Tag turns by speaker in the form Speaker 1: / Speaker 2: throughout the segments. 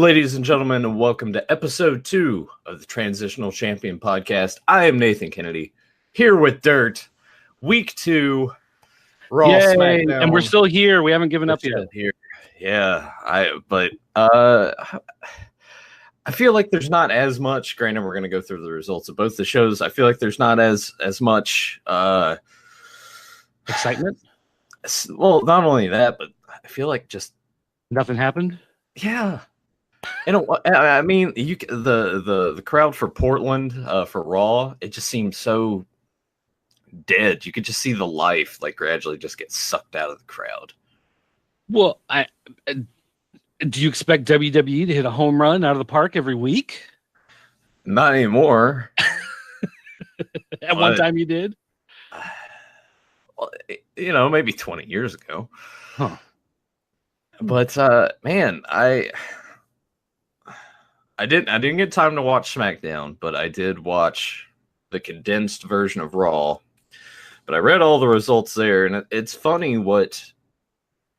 Speaker 1: ladies and gentlemen, and welcome to episode 2 of the Transitional Champion podcast. I am Nathan Kennedy, here with Dirt. Week 2, Raw Smackdown.
Speaker 2: And we're still here. We haven't given up yet.
Speaker 1: Here. Yeah, I feel like there's not as much. Granted, we're going to go through the results of both the shows. I feel like there's not as much
Speaker 2: excitement.
Speaker 1: Well, not only that, but I feel like just
Speaker 2: nothing happened.
Speaker 1: Yeah. I mean, the crowd for Portland for Raw, it just seems so dead. You could just see the life like gradually just get sucked out of the crowd.
Speaker 2: Well, do you expect WWE to hit a home run out of the park every week?
Speaker 1: Not anymore.
Speaker 2: At one time you did?
Speaker 1: Well, you know, maybe 20 years ago.
Speaker 2: Huh.
Speaker 1: But man, I didn't get time to watch SmackDown, but I did watch the condensed version of Raw. But I read all the results there, and it's funny what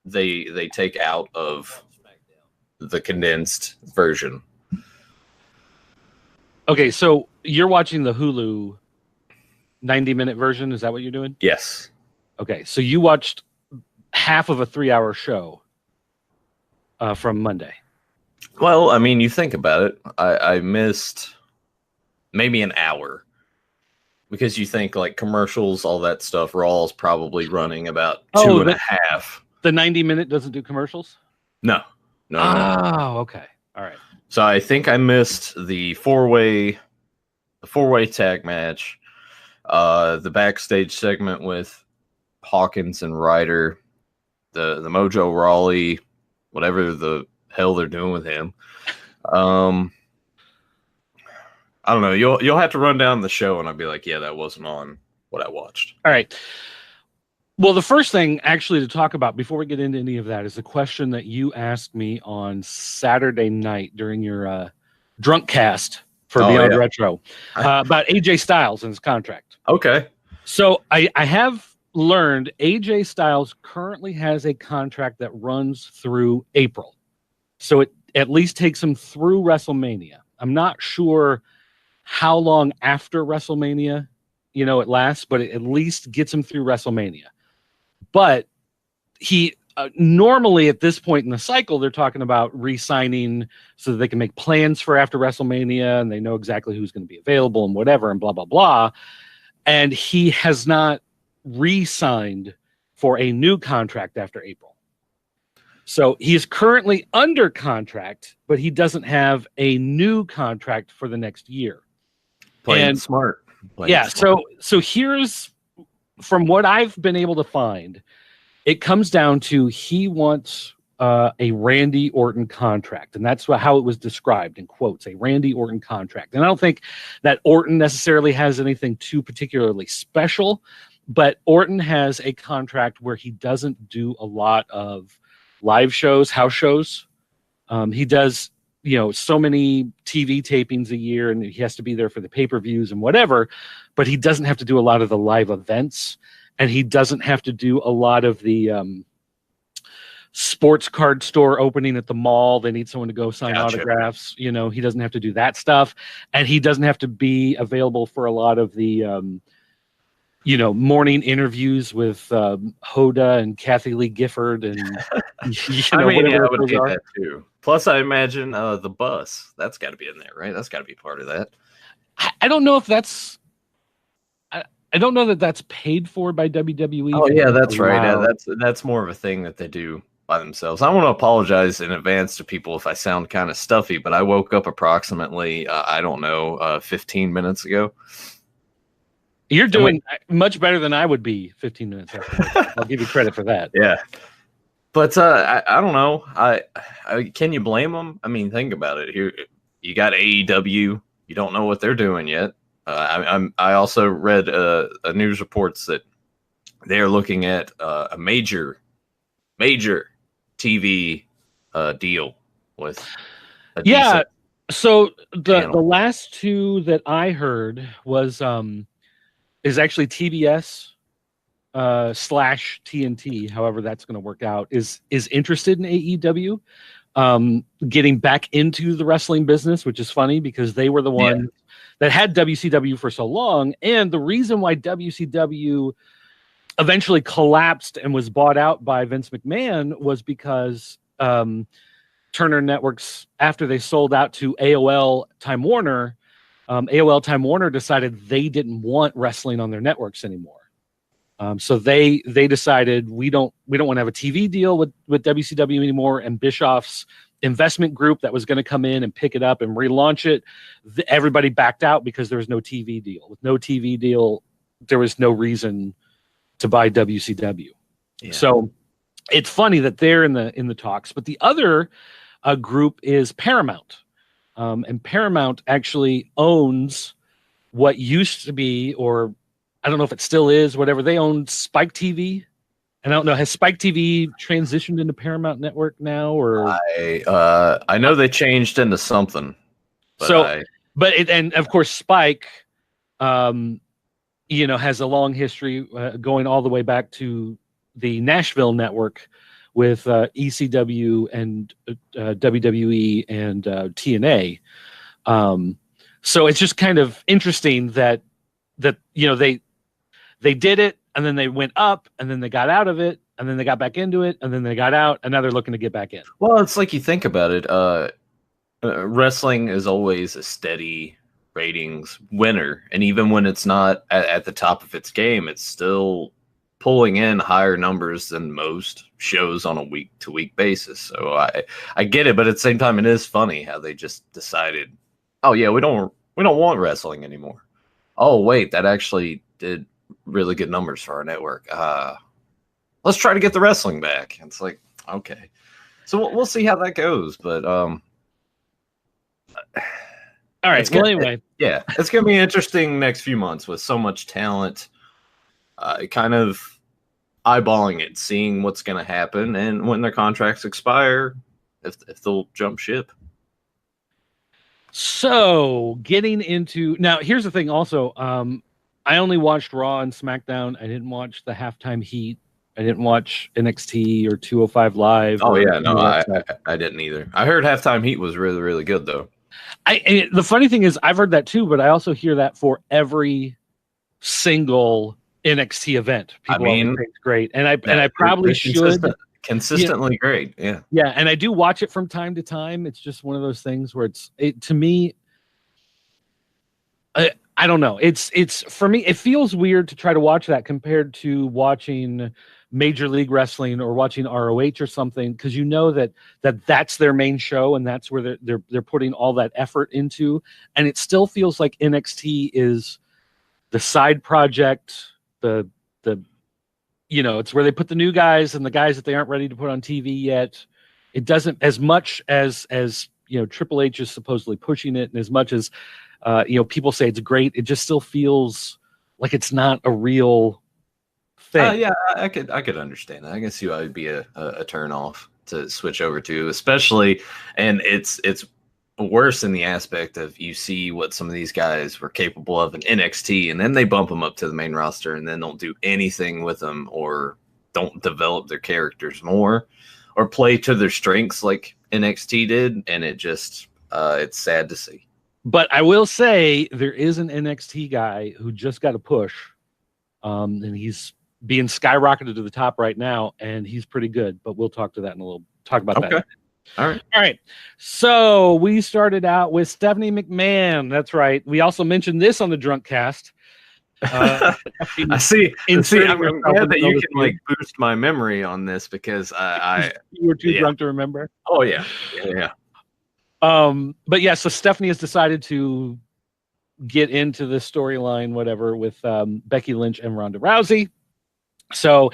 Speaker 1: they take out of the condensed version.
Speaker 2: Okay, so you're watching the Hulu 90-minute version. Is that what you're doing?
Speaker 1: Yes.
Speaker 2: Okay, so you watched half of a 3-hour show from Monday.
Speaker 1: Well, I mean, you think about it. I missed maybe an hour because you think like commercials, all that stuff. Raw is probably running about 2.5.
Speaker 2: The 90-minute doesn't do commercials?
Speaker 1: No.
Speaker 2: Oh, okay. All right.
Speaker 1: So I think I missed the four-way tag match, the backstage segment with Hawkins and Ryder, the Mojo Rawley, whatever the hell they're doing with him. I don't know. You'll have to run down the show, and I'll be like, yeah, that wasn't on what I watched.
Speaker 2: All right. Well, the first thing actually to talk about before we get into any of that is a question that you asked me on Saturday night during your drunk cast for Beyond Retro about AJ Styles and his contract.
Speaker 1: Okay.
Speaker 2: So I have learned AJ Styles currently has a contract that runs through April. So it at least takes him through WrestleMania. I'm not sure how long after WrestleMania, it lasts, but it at least gets him through WrestleMania. But he normally at this point in the cycle, they're talking about re-signing so that they can make plans for after WrestleMania and they know exactly who's going to be available and whatever and blah, blah, blah. And he has not re-signed for a new contract after April. So he is currently under contract, but he doesn't have a new contract for the next year.
Speaker 1: Playing smart.
Speaker 2: So here's, from what I've been able to find, it comes down to he wants a Randy Orton contract. And that's how it was described in quotes, a Randy Orton contract. And I don't think that Orton necessarily has anything too particularly special, but Orton has a contract where he doesn't do a lot of live shows, house shows. He does, so many TV tapings a year, and he has to be there for the pay-per-views and whatever, but he doesn't have to do a lot of the live events, and he doesn't have to do a lot of the sports card store opening at the mall. They need someone to go sign autographs. He doesn't have to do that stuff, and he doesn't have to be available for a lot of the morning interviews with Hoda and Kathy Lee Gifford and
Speaker 1: I would need that too. Plus, I imagine the bus that's got to be in there, right? That's got to be part of that.
Speaker 2: I don't know if that's. I don't know that that's paid for by WWE.
Speaker 1: Oh yeah, that's right. Yeah, that's more of a thing that they do by themselves. I want to apologize in advance to people if I sound kind of stuffy, but I woke up approximately 15 minutes ago.
Speaker 2: You're doing much better than I would be 15 minutes after. I'll give you credit for that.
Speaker 1: Yeah. But I don't know. I can you blame them? I mean, think about it. Here, you got AEW. You don't know what they're doing yet. I also read a news reports that they're looking at a major TV deal with.
Speaker 2: So the last two that I heard was is actually TBS / TNT, however that's going to work out, is interested in AEW. getting back into the wrestling business, which is funny because they were the ones that had WCW for so long. And the reason why WCW eventually collapsed and was bought out by Vince McMahon was because Turner Networks, after they sold out to AOL Time Warner, AOL Time Warner decided they didn't want wrestling on their networks anymore. So they decided we don't want to have a TV deal with WCW anymore. And Bischoff's investment group that was going to come in and pick it up and relaunch it, everybody backed out because there was no TV deal. With no TV deal, there was no reason to buy WCW. Yeah. So it's funny that they're in the talks. But the other group is Paramount. And Paramount actually owns what used to be, or I don't know if it still is, whatever. They own Spike TV. And I don't know, has Spike TV transitioned into Paramount Network now? Or
Speaker 1: I know they changed into something.
Speaker 2: And of course, Spike, has a long history going all the way back to the Nashville network with ECW and WWE and TNA. So it's just kind of interesting that they did it, and then they went up, and then they got out of it, and then they got back into it, and then they got out, and now they're looking to get back in.
Speaker 1: Well, it's like you think about it. Wrestling is always a steady ratings winner, and even when it's not at the top of its game, it's still pulling in higher numbers than most shows on a week-to-week basis. So I get it, but at the same time, it is funny how they just decided, oh yeah, we don't want wrestling anymore. Oh wait, that actually did really good numbers for our network. Let's try to get the wrestling back. It's like, okay, so we'll see how that goes. But all
Speaker 2: right. Well, anyway,
Speaker 1: it's gonna be an interesting next few months with so much talent. Kind of eyeballing it, seeing what's going to happen, and when their contracts expire, if they'll jump ship.
Speaker 2: So, getting into now, here's the thing. Also, I only watched Raw and SmackDown. I didn't watch the halftime heat. I didn't watch NXT or 205 Live.
Speaker 1: Oh yeah, no, I didn't either. I heard halftime heat was really, really good though.
Speaker 2: The funny thing is, I've heard that too, but I also hear that for every single NXT event. People think it's great, and I probably should
Speaker 1: consistently great. Yeah,
Speaker 2: and I do watch it from time to time. It's just one of those things where to me, I don't know. It's for me, it feels weird to try to watch that compared to watching Major League Wrestling or watching ROH or something, because you know that's their main show and that's where they're putting all that effort into, and it still feels like NXT is the side project. It's where they put the new guys and the guys that they aren't ready to put on TV yet. It doesn't, as much as Triple H is supposedly pushing it, and as much as people say it's great, it just still feels like it's not a real thing.
Speaker 1: Yeah, I could understand that. I can see why it would be a turn off to switch over to, especially, and it's worse in the aspect of you see what some of these guys were capable of in NXT, and then they bump them up to the main roster and then don't do anything with them or don't develop their characters more or play to their strengths like NXT did, and it just it's sad to see.
Speaker 2: But I will say there is an NXT guy who just got a push, and he's being skyrocketed to the top right now, and he's pretty good, but we'll talk about that.
Speaker 1: All
Speaker 2: right. So we started out with Stephanie McMahon. That's right. We also mentioned this on the Drunk Cast.
Speaker 1: I see. I'm glad that you can boost my memory on this because
Speaker 2: you were too drunk to remember.
Speaker 1: Oh yeah.
Speaker 2: But yeah, so Stephanie has decided to get into the storyline, whatever, with Becky Lynch and Ronda Rousey. So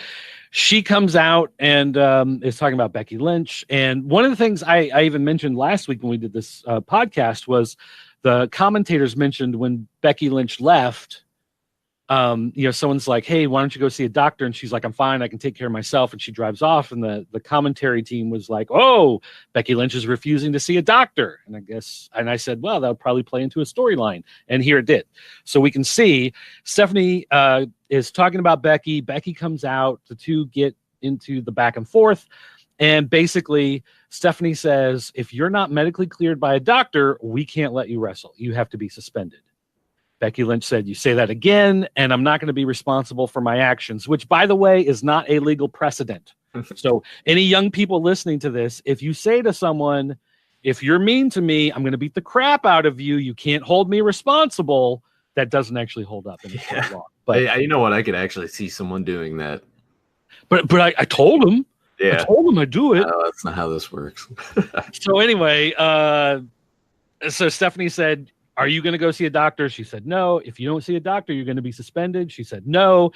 Speaker 2: she comes out and is talking about Becky Lynch. And one of the things I even mentioned last week when we did this podcast was the commentators mentioned when Becky Lynch left, someone's like, hey, why don't you go see a doctor? And she's like, I'm fine. I can take care of myself. And she drives off. And the commentary team was like, oh, Becky Lynch is refusing to see a doctor. And I said, well, that'll probably play into a storyline. And here it did. So we can see Stephanie is talking about Becky. Becky comes out. The two get into the back and forth. And basically, Stephanie says, if you're not medically cleared by a doctor, we can't let you wrestle. You have to be suspended. Becky Lynch said, you say that again, and I'm not going to be responsible for my actions, which, by the way, is not a legal precedent. So any young people listening to this, if you say to someone, if you're mean to me, I'm going to beat the crap out of you, you can't hold me responsible, that doesn't actually hold up in the court law. But
Speaker 1: you know what? I could actually see someone doing that.
Speaker 2: But I told him.
Speaker 1: Yeah.
Speaker 2: I told him I'd do it.
Speaker 1: No, that's not how this works.
Speaker 2: So anyway, so Stephanie said, are you going to go see a doctor? She said, no. If you don't see a doctor, you're going to be suspended. She said, no.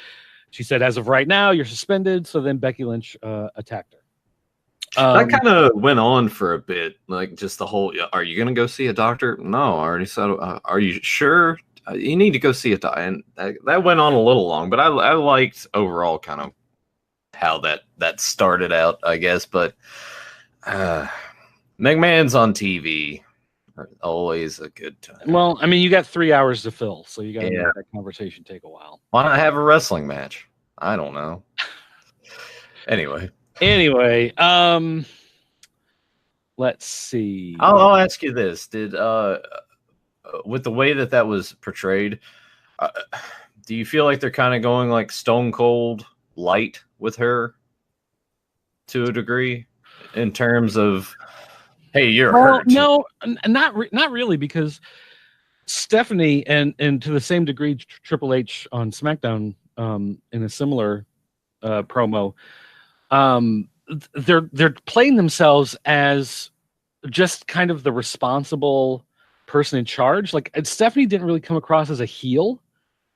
Speaker 2: She said, as of right now, you're suspended. So then Becky Lynch attacked her.
Speaker 1: That kind of went on for a bit, like just the whole, are you going to go see a doctor? No, I already said, are you sure? You need to go see a doctor. And that went on a little long, but I liked overall kind of how that started out, I guess. But McMahon's on TV. Always a good time.
Speaker 2: Well, I mean, you got 3 hours to fill, so you got to make that conversation take a while.
Speaker 1: Why not have a wrestling match? I don't know. Anyway,
Speaker 2: let's see.
Speaker 1: I'll ask you this: did with the way that was portrayed, do you feel like they're kind of going like Stone Cold light with her to a degree in terms of? Hey, you're hurt.
Speaker 2: No, not really, because Stephanie and to the same degree Triple H on SmackDown in a similar promo, they're playing themselves as just kind of the responsible person in charge. Like, Stephanie didn't really come across as a heel.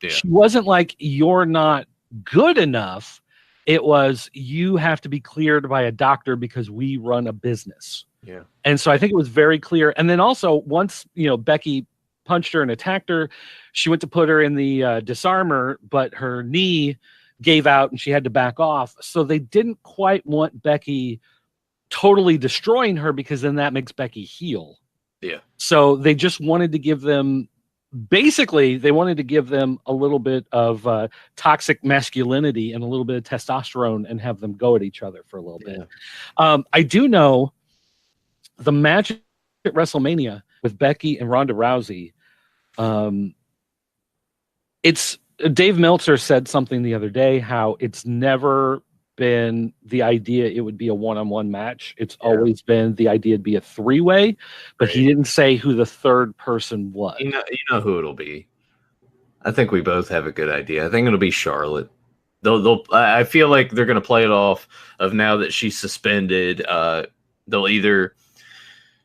Speaker 2: Yeah. She wasn't like, you're not good enough. It was, you have to be cleared by a doctor because we run a business.
Speaker 1: Yeah.
Speaker 2: And so I think it was very clear. And then also, once, Becky punched her and attacked her, she went to put her in the disarmer, but her knee gave out and she had to back off. So they didn't quite want Becky totally destroying her, because then that makes Becky heel.
Speaker 1: Yeah.
Speaker 2: So they just wanted to give them, basically, they wanted to give them a little bit of toxic masculinity and a little bit of testosterone and have them go at each other for a little bit. I do know the match at WrestleMania with Becky and Ronda Rousey, it's Dave Meltzer said something the other day, how it's never been the idea it would be a one-on-one match. It's always been the idea it'd be a three-way, but he didn't say who the third person was.
Speaker 1: You know who it'll be. I think we both have a good idea. I think it'll be Charlotte. I feel like they're going to play it off of, now that she's suspended, they'll either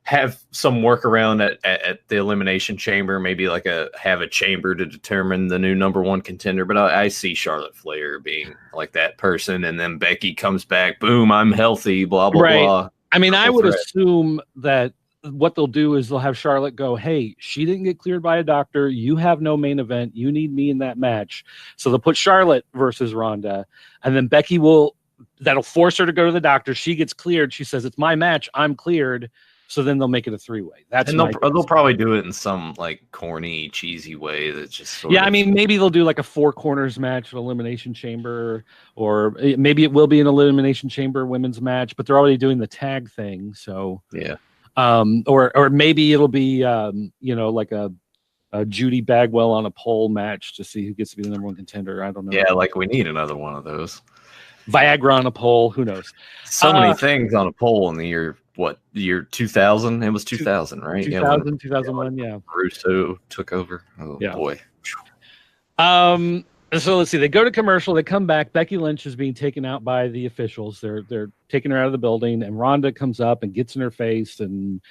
Speaker 1: have some workaround at the Elimination Chamber, maybe have a chamber to determine the new number one contender. But I see Charlotte Flair being like that person, and then Becky comes back, boom, I'm healthy, blah, blah, blah.
Speaker 2: I mean, I would assume that what they'll do is they'll have Charlotte go, hey, she didn't get cleared by a doctor. You have no main event. You need me in that match. So they'll put Charlotte versus Ronda, and then Becky that'll force her to go to the doctor. She gets cleared. She says, it's my match. I'm cleared. So then they'll make it a three-way.
Speaker 1: And they'll probably do it in some corny, cheesy way that's just
Speaker 2: I mean, maybe they'll do a four corners match, an Elimination Chamber, or maybe it will be an Elimination Chamber women's match, but they're already doing the tag thing. So
Speaker 1: yeah.
Speaker 2: Or maybe it'll be like a Judy Bagwell on a pole match to see who gets to be the number one contender. I don't know.
Speaker 1: Yeah, we need another one of those.
Speaker 2: Viagra on a pole. Who knows?
Speaker 1: So many things on a pole in the year. What, year 2000? It was 2000, right?
Speaker 2: 2000, 2001, yeah.
Speaker 1: Russo took over. Oh, yeah. Boy.
Speaker 2: So let's see. They go to commercial. They come back. Becky Lynch is being taken out by the officials. They're taking her out of the building, and Ronda comes up and gets in her face, and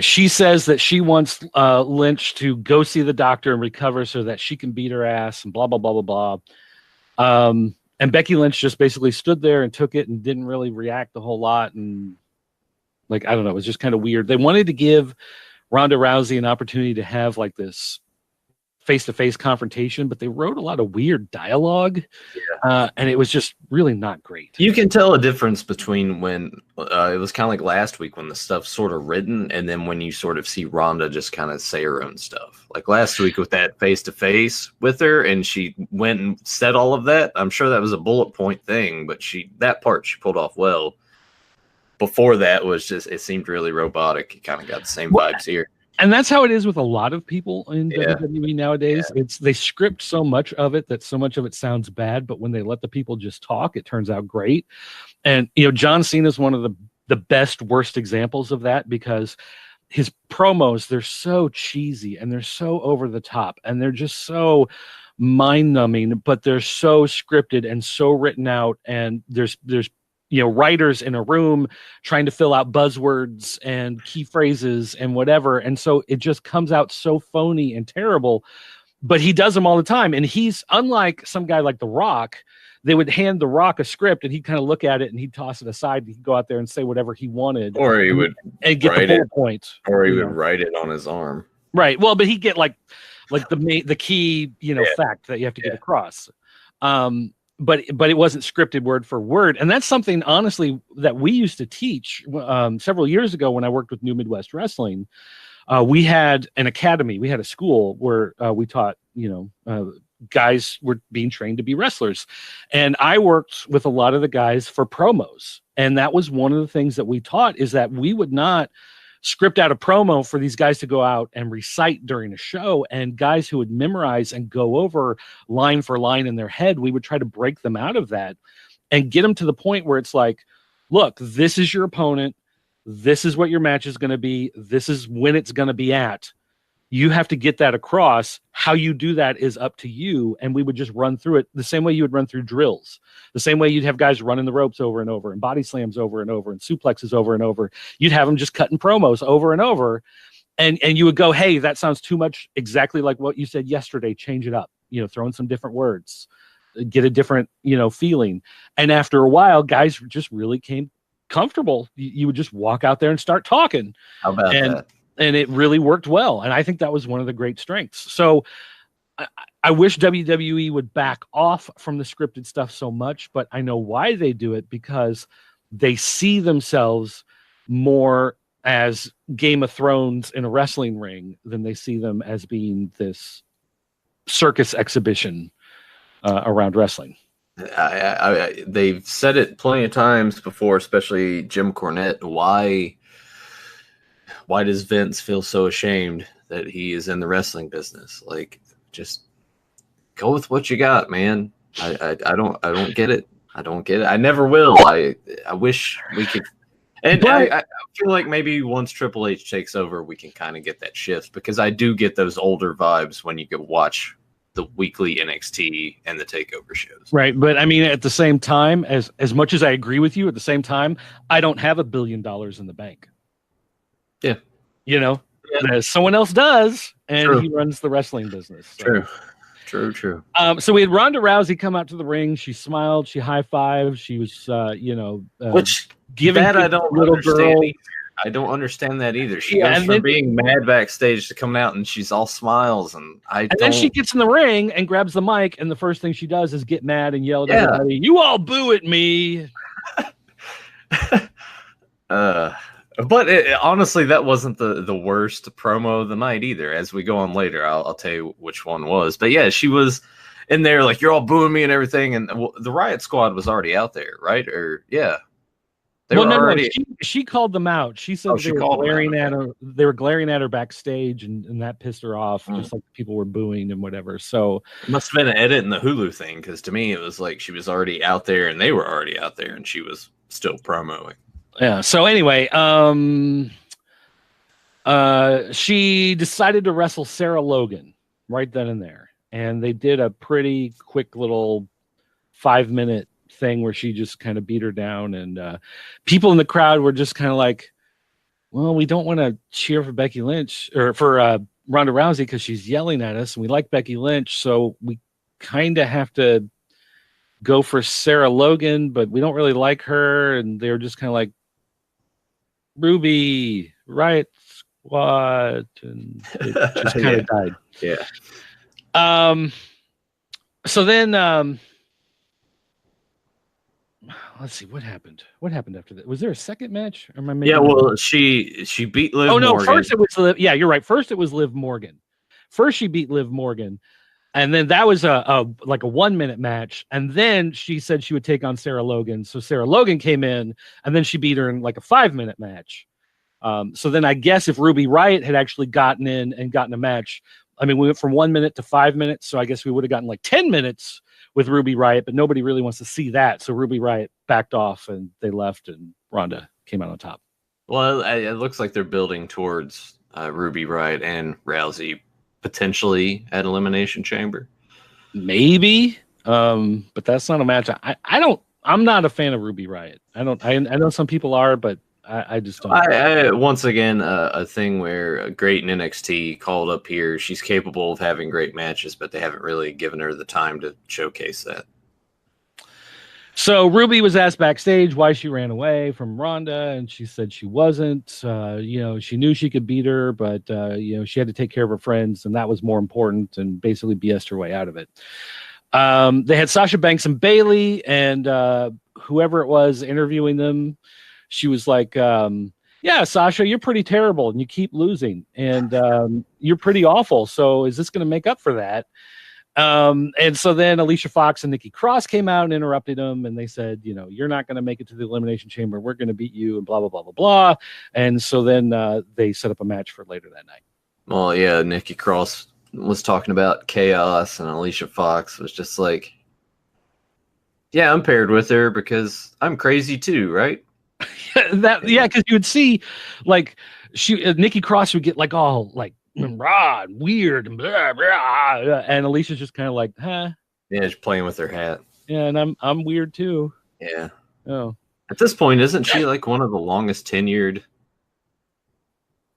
Speaker 2: she says that she wants Lynch to go see the doctor and recover so that she can beat her ass, and blah blah blah blah blah. And Becky Lynch just basically stood there and took it and didn't really react a whole lot. And I don't know, it was just kind of weird. They wanted to give Ronda Rousey an opportunity to have this face-to-face confrontation, but they wrote a lot of weird dialogue. Yeah. And it was just really not great.
Speaker 1: You can tell a difference between when it was kind of like last week when the stuff's sort of written, and then when you sort of see Ronda just kind of say her own stuff. like last week with that face-to-face with her, and she went and said all of that. I'm sure that was a bullet point thing, but that part she pulled off well. Before that was just, it seemed really robotic. You kind of got the same vibes here.
Speaker 2: And that's how it is with a lot of people in WWE nowadays. Yeah. They script so much of it that so much of it sounds bad, but when they let the people just talk, it turns out great. And, John Cena is one of the best, worst examples of that, because his promos, they're so cheesy and they're so over the top and they're just so mind-numbing, but they're so scripted and so written out, and there's writers in a room trying to fill out buzzwords and key phrases and whatever. And so it just comes out so phony and terrible, but he does them all the time. And he's unlike some guy like The Rock. They would hand The Rock a script and he'd kind of look at it and he'd toss it aside. He'd go out there and say whatever he wanted.
Speaker 1: Or he would
Speaker 2: and get the bullet points.
Speaker 1: Or he would write it on his arm.
Speaker 2: Right. Well, but he'd get like the key, fact that you have to get across. But it wasn't scripted word for word. And that's something, honestly, that we used to teach several years ago when I worked with New Midwest Wrestling. We had an academy. We had a school where we taught, guys were being trained to be wrestlers. And I worked with a lot of the guys for promos. And that was one of the things that we taught, is that we would not script out a promo for these guys to go out and recite during a show, and guys who would memorize and go over line for line in their head, we would try to break them out of that and get them to the point where it's like, look, this is your opponent. This is what your match is going to be. This is when it's going to be at. You have to get that across. How you do that is up to you. And we would just run through it the same way you would run through drills, the same way you'd have guys running the ropes over and over, and body slams over and over, and suplexes over and over. You'd have them just cutting promos over and over. And you would go, hey, that sounds too much exactly like what you said yesterday. Change it up, throw in some different words, get a different, feeling. And after a while, guys just really came comfortable. You would just walk out there and start talking.
Speaker 1: How about that?
Speaker 2: And it really worked well. And I think that was one of the great strengths. So I wish WWE would back off from the scripted stuff so much, but I know why they do it, because they see themselves more as Game of Thrones in a wrestling ring than they see them as being this circus exhibition around wrestling.
Speaker 1: They've said it plenty of times before, especially Jim Cornette. Why does Vince feel so ashamed that he is in the wrestling business? Like, just go with what you got, man. I don't get it. I don't get it. I never will. I wish we could. And I feel like maybe once Triple H takes over, we can kind of get that shift, because I do get those older vibes when you go watch the weekly NXT and the takeover shows.
Speaker 2: Right. But I mean, at the same time, as much as I agree with you, at the same time, I don't have $1 billion in the bank.
Speaker 1: Yeah.
Speaker 2: Someone else does, and he runs the wrestling business. So.
Speaker 1: True.
Speaker 2: So we had Ronda Rousey come out to the ring. She smiled. She high-fived. She was,
Speaker 1: which giving that I don't little girl. Either. I don't understand that either. She goes from being mad backstage to coming out and she's all smiles, and
Speaker 2: then she gets in the ring and grabs the mic, and the first thing she does is get mad and yell at everybody, "You all boo at me!"
Speaker 1: But honestly, that wasn't the worst promo of the night either. As we go on later, I'll tell you which one was. But yeah, she was in there like, "You're all booing me" and everything. And the Riot Squad was already out there, right? Or they were already.
Speaker 2: She called them out. She said they were glaring at her. They were glaring at her backstage, and that pissed her off. Just like people were booing and whatever. So
Speaker 1: it must have been an edit in the Hulu thing, because to me it was like she was already out there and they were already out there, and she was still promoing.
Speaker 2: Yeah. So anyway, she decided to wrestle Sarah Logan right then and there, and they did a pretty quick little 5-minute thing where she just kind of beat her down, and people in the crowd were just kind of like, "Well, we don't want to cheer for Becky Lynch or for Ronda Rousey because she's yelling at us, and we like Becky Lynch, so we kind of have to go for Sarah Logan, but we don't really like her." And they were just kind of like, "Ruby, Riot Squad," and it just kind of died.
Speaker 1: Yeah.
Speaker 2: So then, let's see what happened. What happened after that? Was there a second match? Or
Speaker 1: well, she beat Liv.
Speaker 2: Oh no,
Speaker 1: Morgan.
Speaker 2: first it was Liv. Yeah, you're right. First it was Liv Morgan. First, she beat Liv Morgan, and then that was a 1 minute match. And then she said she would take on Sarah Logan. So Sarah Logan came in, and then she beat her in like a 5 minute match. So then I guess if Ruby Riott had actually gotten in and gotten a match, I mean, we went from 1 minute to 5 minutes. So I guess we would have gotten like 10 minutes with Ruby Riott, but nobody really wants to see that. So Ruby Riott backed off and they left, and Ronda came out on top.
Speaker 1: Well, it looks like they're building towards Ruby Riott and Rousey potentially at Elimination Chamber.
Speaker 2: Maybe, but that's not a match. I'm not a fan of Ruby Riott. I know some people are, but I just don't.
Speaker 1: Once again, a thing where great in NXT called up here. She's capable of having great matches, but they haven't really given her the time to showcase that.
Speaker 2: So Ruby was asked backstage why she ran away from Ronda, and she said she wasn't. She knew she could beat her, but she had to take care of her friends, and that was more important. And basically BS'd her way out of it. They had Sasha Banks and Bayley, and whoever it was interviewing them. She was like, yeah, Sasha, you're pretty terrible and you keep losing and you're pretty awful. So is this going to make up for that? And so then Alicia Fox and Nikki Cross came out and interrupted them. And they said, you're not going to make it to the Elimination Chamber. We're going to beat you and blah, blah, blah, blah, blah. And so then they set up a match for later that night.
Speaker 1: Well, yeah, Nikki Cross was talking about chaos and Alicia Fox was just like, yeah, I'm paired with her because I'm crazy too, right?
Speaker 2: Because you would see like Nikki Cross would get like all like raw and weird and blah, blah, and Alicia's just kind of like, huh?
Speaker 1: Yeah, just playing with her hat.
Speaker 2: Yeah, and I'm weird too.
Speaker 1: Yeah.
Speaker 2: Oh.
Speaker 1: At this point, isn't she like one of the longest tenured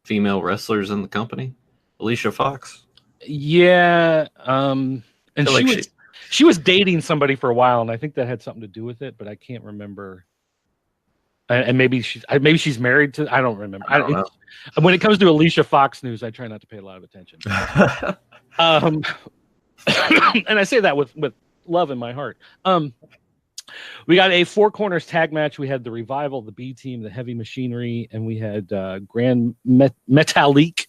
Speaker 1: female wrestlers in the company? Alicia Fox.
Speaker 2: Yeah. And she was dating somebody for a while, and I think that had something to do with it, but I can't remember. And maybe she's married to. I don't remember.
Speaker 1: I don't know.
Speaker 2: When it comes to Alicia Fox news, I try not to pay a lot of attention. And I say that with love in my heart. We got a 4 corners tag match. We had the Revival, the B Team, the Heavy Machinery, and we had Grand Metalik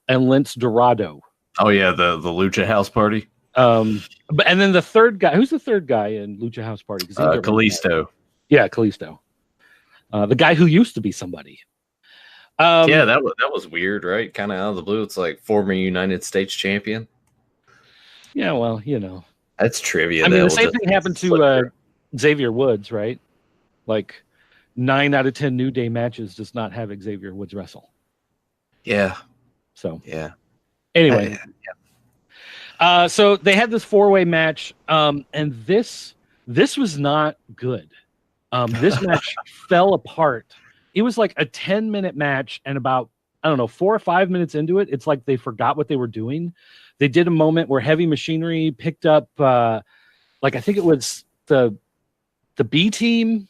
Speaker 2: and Lince Dorado.
Speaker 1: Oh yeah, the Lucha House Party.
Speaker 2: And then the third guy. Who's the third guy in Lucha House Party?
Speaker 1: Kalisto.
Speaker 2: Yeah, Kalisto. The guy who used to be somebody.
Speaker 1: Yeah, that was weird, right? Kind of out of the blue. It's like former United States champion.
Speaker 2: Yeah, well,
Speaker 1: that's trivia.
Speaker 2: I mean, the same thing happened to Xavier Woods, right? Like 9 out of 10 New Day matches does not have Xavier Woods wrestle.
Speaker 1: Yeah.
Speaker 2: So
Speaker 1: yeah.
Speaker 2: Anyway, so they had this 4-way match, and this was not good. This match fell apart. It was like a 10-minute match, and about, 4 or 5 minutes into it, it's like they forgot what they were doing. They did a moment where Heavy Machinery picked up, I think it was the B Team,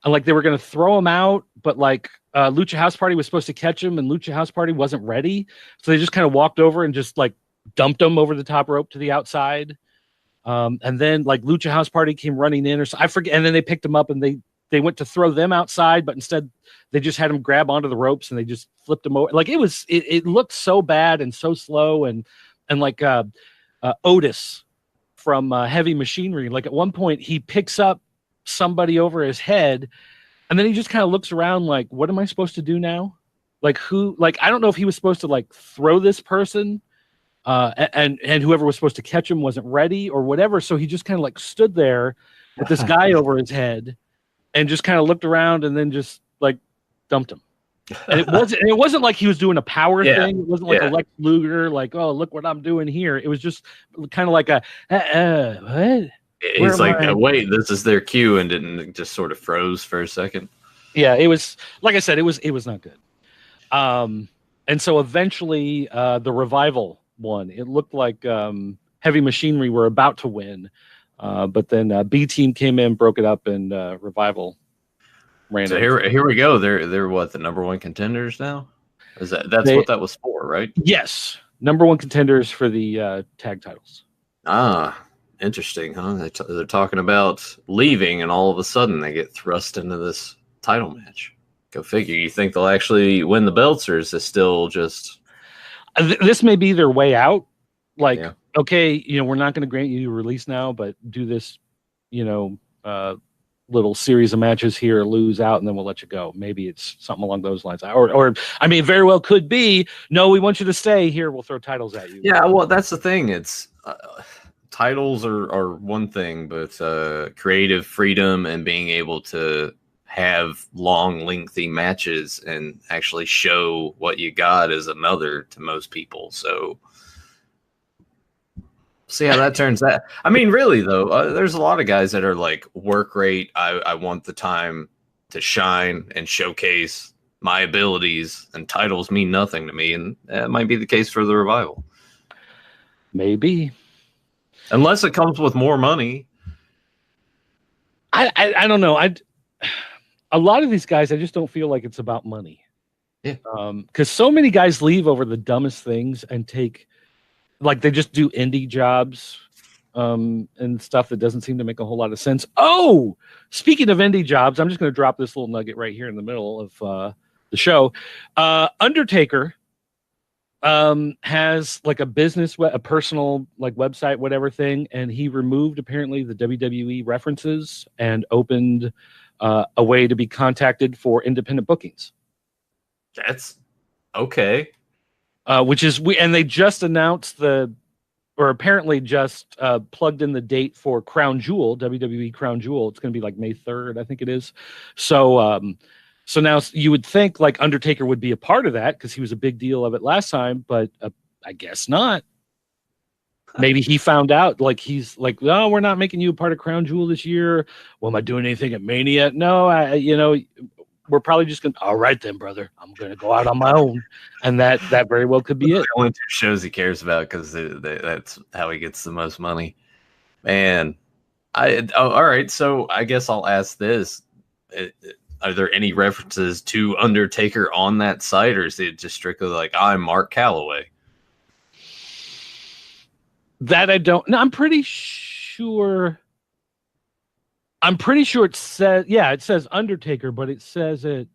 Speaker 2: and like they were going to throw them out, but like Lucha House Party was supposed to catch them, and Lucha House Party wasn't ready, so they just kind of walked over and just like dumped them over the top rope to the outside. And then like Lucha House Party came running in, or so I forget. And then they picked them up and they went to throw them outside, but instead they just had them grab onto the ropes and they just flipped them over. Like it looked so bad and so slow. And like Otis from Heavy Machinery, like at one point he picks up somebody over his head and then he just kind of looks around like, what am I supposed to do now? Like I don't know if he was supposed to like throw this person. And whoever was supposed to catch him wasn't ready or whatever. So he just kind of like stood there with this guy over his head and just kind of looked around and then just like dumped him. And it wasn't like he was doing a power thing. It wasn't like a Lex Luger, like, oh, look what I'm doing here. It was just kind of like a, what?
Speaker 1: He's like, wait, this is their cue, and didn't just sort of froze for a second.
Speaker 2: Yeah, it was, like I said, it was not good. And so eventually the Revival won. It looked like Heavy Machinery were about to win, but then B Team came in, broke it up, and Revival ran.
Speaker 1: So here we go. They're what, the number 1 contenders now? That's what that was for, right?
Speaker 2: Yes, number 1 contenders for the tag titles.
Speaker 1: Ah, interesting, huh? They're talking about leaving, and all of a sudden they get thrust into this title match. Go figure. You think they'll actually win the belts, or is this still just?
Speaker 2: This may be their way out. Like, okay, we're not going to grant you a release now, but do this, little series of matches here, lose out, and then we'll let you go. Maybe it's something along those lines. Or I mean, very well could be, no, we want you to stay here. We'll throw titles at you.
Speaker 1: Yeah, well, that's the thing. It's titles are one thing, but creative freedom and being able to have long, lengthy matches and actually show what you got is another to most people. So see how that turns out. I mean, really, though, there's a lot of guys that are like, work rate. I want the time to shine and showcase my abilities, and titles mean nothing to me. And that might be the case for the Revival.
Speaker 2: Maybe.
Speaker 1: Unless it comes with more money.
Speaker 2: I don't know. A lot of these guys, I just don't feel like it's about money.
Speaker 1: Yeah.
Speaker 2: Because so many guys leave over the dumbest things and take, like, they just do indie jobs and stuff that doesn't seem to make a whole lot of sense. Oh, speaking of indie jobs, I'm just going to drop this little nugget right here in the middle of the show. Undertaker has like a business, a personal like website, whatever thing, and he removed apparently the WWE references and opened a way to be contacted for independent bookings.
Speaker 1: That's okay.
Speaker 2: Which is and they just announced or apparently just plugged in the date for Crown Jewel, WWE Crown Jewel. It's going to be like May 3rd, I think it is. So now you would think like Undertaker would be a part of that because he was a big deal of it last time, but I guess not. Maybe he found out, like, he's like, no, we're not making you a part of Crown Jewel this year. Well, am I doing anything at Mania? No, we're probably just going to, all right then, brother, I'm going to go out on my own. And that very well could be it.
Speaker 1: The only two shows he cares about because that's how he gets the most money. Man, all right, so I guess I'll ask this. Are there any references to Undertaker on that site, or is it just strictly like, I'm Mark Calloway?
Speaker 2: That I don't know. I'm pretty sure it says Undertaker, but it says it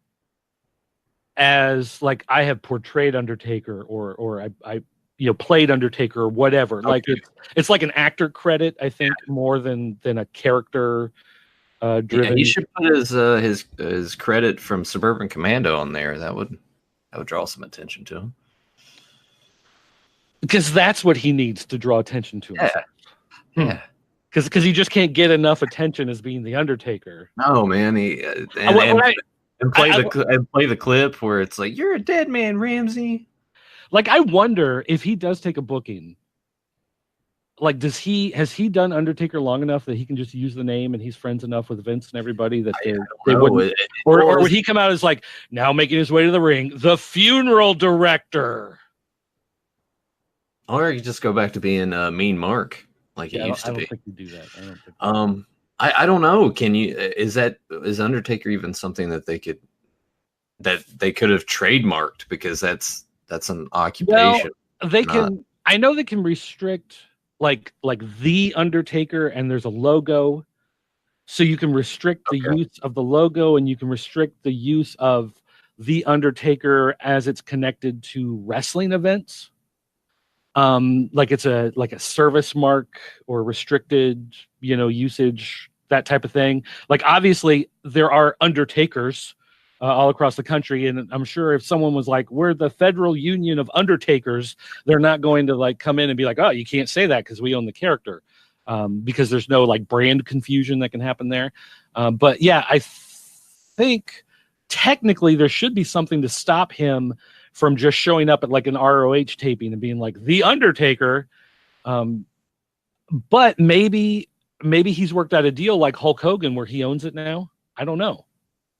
Speaker 2: as like I have portrayed Undertaker or I played Undertaker or whatever. Okay. Like it's like an actor credit, I think, more than a character driven.
Speaker 1: Yeah, he should put his credit from Suburban Commando on there. That would draw some attention to him.
Speaker 2: Because that's what he needs to draw attention to himself.
Speaker 1: Yeah.
Speaker 2: Because he just can't get enough attention as being the Undertaker.
Speaker 1: No, man. Play the clip where it's like, you're a dead man, Ramsey.
Speaker 2: Like, I wonder if he does take a booking. Like, has he done Undertaker long enough that he can just use the name and he's friends enough with Vince and everybody that they wouldn't? Or would he come out as like, now making his way to the ring, the funeral director?
Speaker 1: Or you just go back to being Mean Mark, like it used to be.
Speaker 2: I don't think you do that.
Speaker 1: I don't know. Can you? Is Undertaker even something that they could have trademarked, because that's an occupation?
Speaker 2: Well, they can. I know they can restrict like the Undertaker, and there's a logo, so you can restrict the use of the logo, and you can restrict the use of the Undertaker as it's connected to wrestling events. Like it's a service mark or restricted, usage, that type of thing. Like, obviously there are Undertakers all across the country, and I'm sure if someone was like, we're the Federal Union of Undertakers, they're not going to like come in and be like, oh, you can't say that because we own the character, because there's no like brand confusion that can happen there. But yeah, I think technically there should be something to stop him from just showing up at like an ROH taping and being like the Undertaker. But maybe he's worked out a deal like Hulk Hogan where he owns it now. I don't know.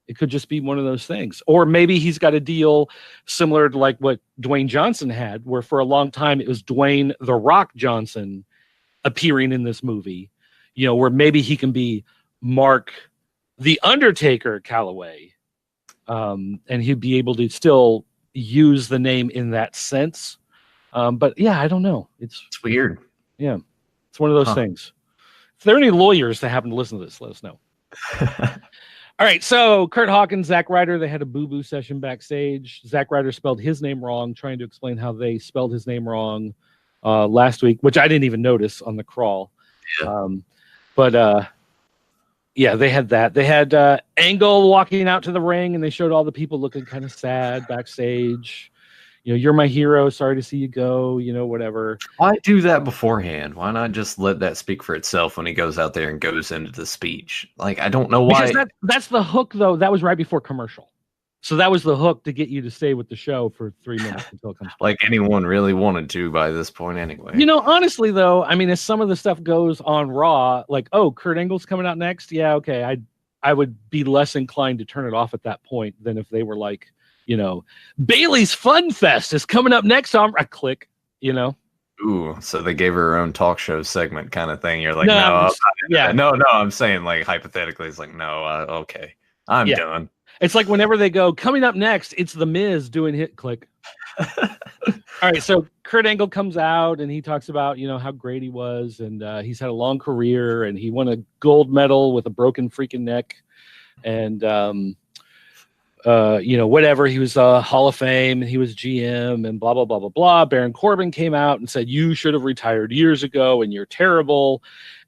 Speaker 2: It could just be one of those things. Or maybe he's got a deal similar to like what Dwayne Johnson had, where for a long time it was Dwayne "The Rock" Johnson appearing in this movie, where maybe he can be Mark the Undertaker Calloway. And he'd be able to still use the name in that sense. But yeah, I don't know. It's
Speaker 1: weird.
Speaker 2: Yeah. It's one of those things. If there are any lawyers that happen to listen to this, let us know. All right, so Kurt Hawkins, Zack Ryder, they had a boo-boo session backstage. Zack Ryder spelled his name wrong, trying to explain how they spelled his name wrong last week, which I didn't even notice on the crawl.
Speaker 1: Yeah.
Speaker 2: Yeah, they had that. They had Angle walking out to the ring, and they showed all the people looking kind of sad backstage. You're my hero. Sorry to see you go. Whatever.
Speaker 1: Why do that beforehand? Why not just let that speak for itself when he goes out there and goes into the speech? Like, I don't know why.
Speaker 2: Because that's the hook, though. That was right before commercial. So that was the hook to get you to stay with the show for 3 minutes until it comes.
Speaker 1: Like anyone really wanted to by this point anyway.
Speaker 2: Honestly, though, I mean, as some of the stuff goes on Raw, like, oh, Kurt Angle's coming out next. Yeah, okay. I would be less inclined to turn it off at that point than if they were like, Bailey's Fun Fest is coming up next. I click,
Speaker 1: Ooh, so they gave her own talk show segment kind of thing. You're like,
Speaker 2: no,
Speaker 1: I'm saying like hypothetically, it's like, no, okay, I'm done.
Speaker 2: It's like whenever they go coming up next, it's The Miz doing hit click. All right, so Kurt Angle comes out and he talks about how great he was, and he's had a long career, and he won a gold medal with a broken freaking neck, and whatever. He was Hall of Fame, and he was GM, and blah blah blah blah blah. Baron Corbin came out and said, "You should have retired years ago, and you're terrible."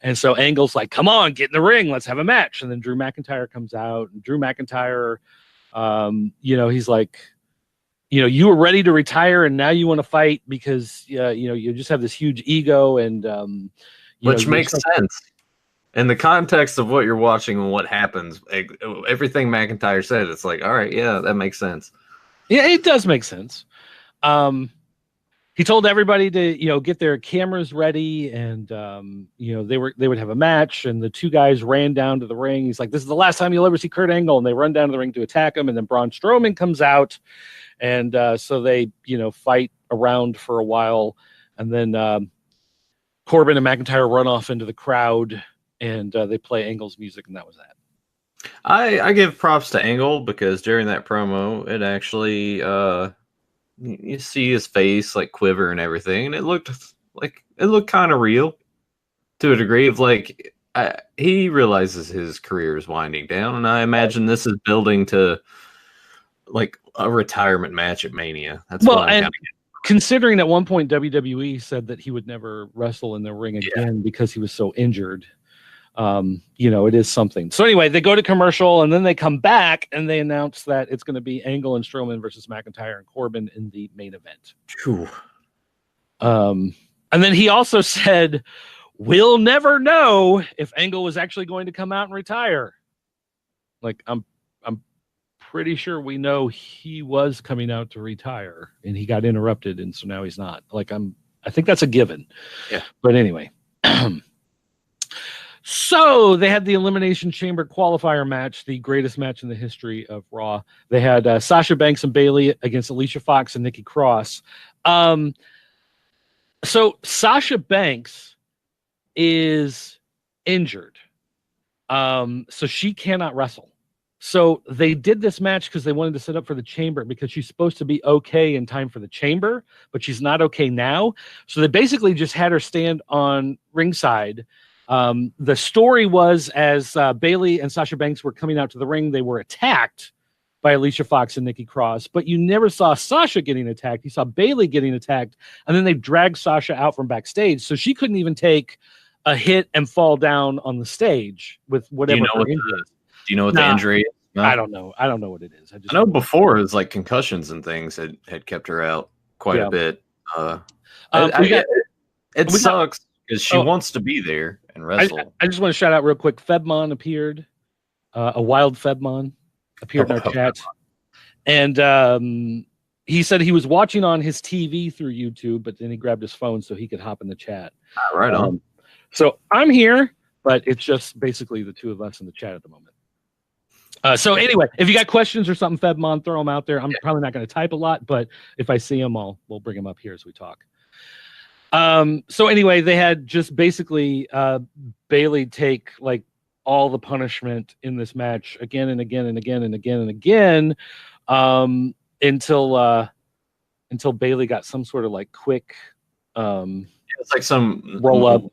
Speaker 2: And so Angle's like, "Come on, get in the ring, let's have a match." And then Drew McIntyre comes out, and Drew McIntyre, he's like, you were ready to retire, and now you want to fight because you just have this huge ego, and
Speaker 1: which makes sense. In the context of what you're watching and what happens, everything McIntyre said, it's like, all right, yeah, that makes sense.
Speaker 2: Yeah, it does make sense. He told everybody to, get their cameras ready, and they would have a match, and the two guys ran down to the ring. He's like, "This is the last time you'll ever see Kurt Angle," and they run down to the ring to attack him, and then Braun Strowman comes out, and so they fight around for a while, and then Corbin and McIntyre run off into the crowd. And they play Angle's music, and that was that.
Speaker 1: I give props to Angle because during that promo, it actually you see his face like quiver and everything, and it looked kind of real to a degree. Of like he realizes his career is winding down, and I imagine this is building to like a retirement match at Mania. That's what I'm kind of getting.
Speaker 2: Considering at one point WWE said that he would never wrestle in the ring again because he was so injured. It is something. So anyway, they go to commercial, and then they come back and they announce that it's going to be Angle and Strowman versus McIntyre and Corbin in the main event.
Speaker 1: Whew.
Speaker 2: And then he also said, "We'll never know if Angle was actually going to come out and retire." Like, I'm pretty sure we know he was coming out to retire, and he got interrupted, and so now he's not. Like, I think that's a given.
Speaker 1: Yeah.
Speaker 2: But anyway. So they had the Elimination Chamber qualifier match, the greatest match in the history of Raw. They had Sasha Banks and Bayley against Alicia Fox and Nikki Cross. So Sasha Banks is injured. So she cannot wrestle. So they did this match because they wanted to set up for the Chamber, because she's supposed to be okay in time for the Chamber, but she's not okay now. So they basically just had her stand on ringside. The story was, as Bayley and Sasha Banks were coming out to the ring, they were attacked by Alicia Fox and Nikki Cross, but you never saw Sasha getting attacked. You saw Bayley getting attacked, and then they dragged Sasha out from backstage, so she couldn't even take a hit and fall down on the stage with whatever.
Speaker 1: Do you know what the injury is? No?
Speaker 2: I don't know. I don't know what it is.
Speaker 1: I know before it was like concussions and things had kept her out quite a bit. It sucks because she wants to be there and wrestle.
Speaker 2: I just want to shout out real quick. Febmon appeared. A wild Febmon appeared in our chat. And he said he was watching on his TV through YouTube, but then he grabbed his phone so he could hop in the chat.
Speaker 1: Right on.
Speaker 2: So I'm here, but it's just basically the two of us in the chat at the moment. So anyway, if you got questions or something, Febmon, throw them out there. I'm probably not going to type a lot, but if I see them, we'll bring them up here as we talk. So anyway, they had just basically Bayley take like all the punishment in this match again and again and again and again and again until Bayley got some sort of like quick
Speaker 1: it's like some
Speaker 2: roll up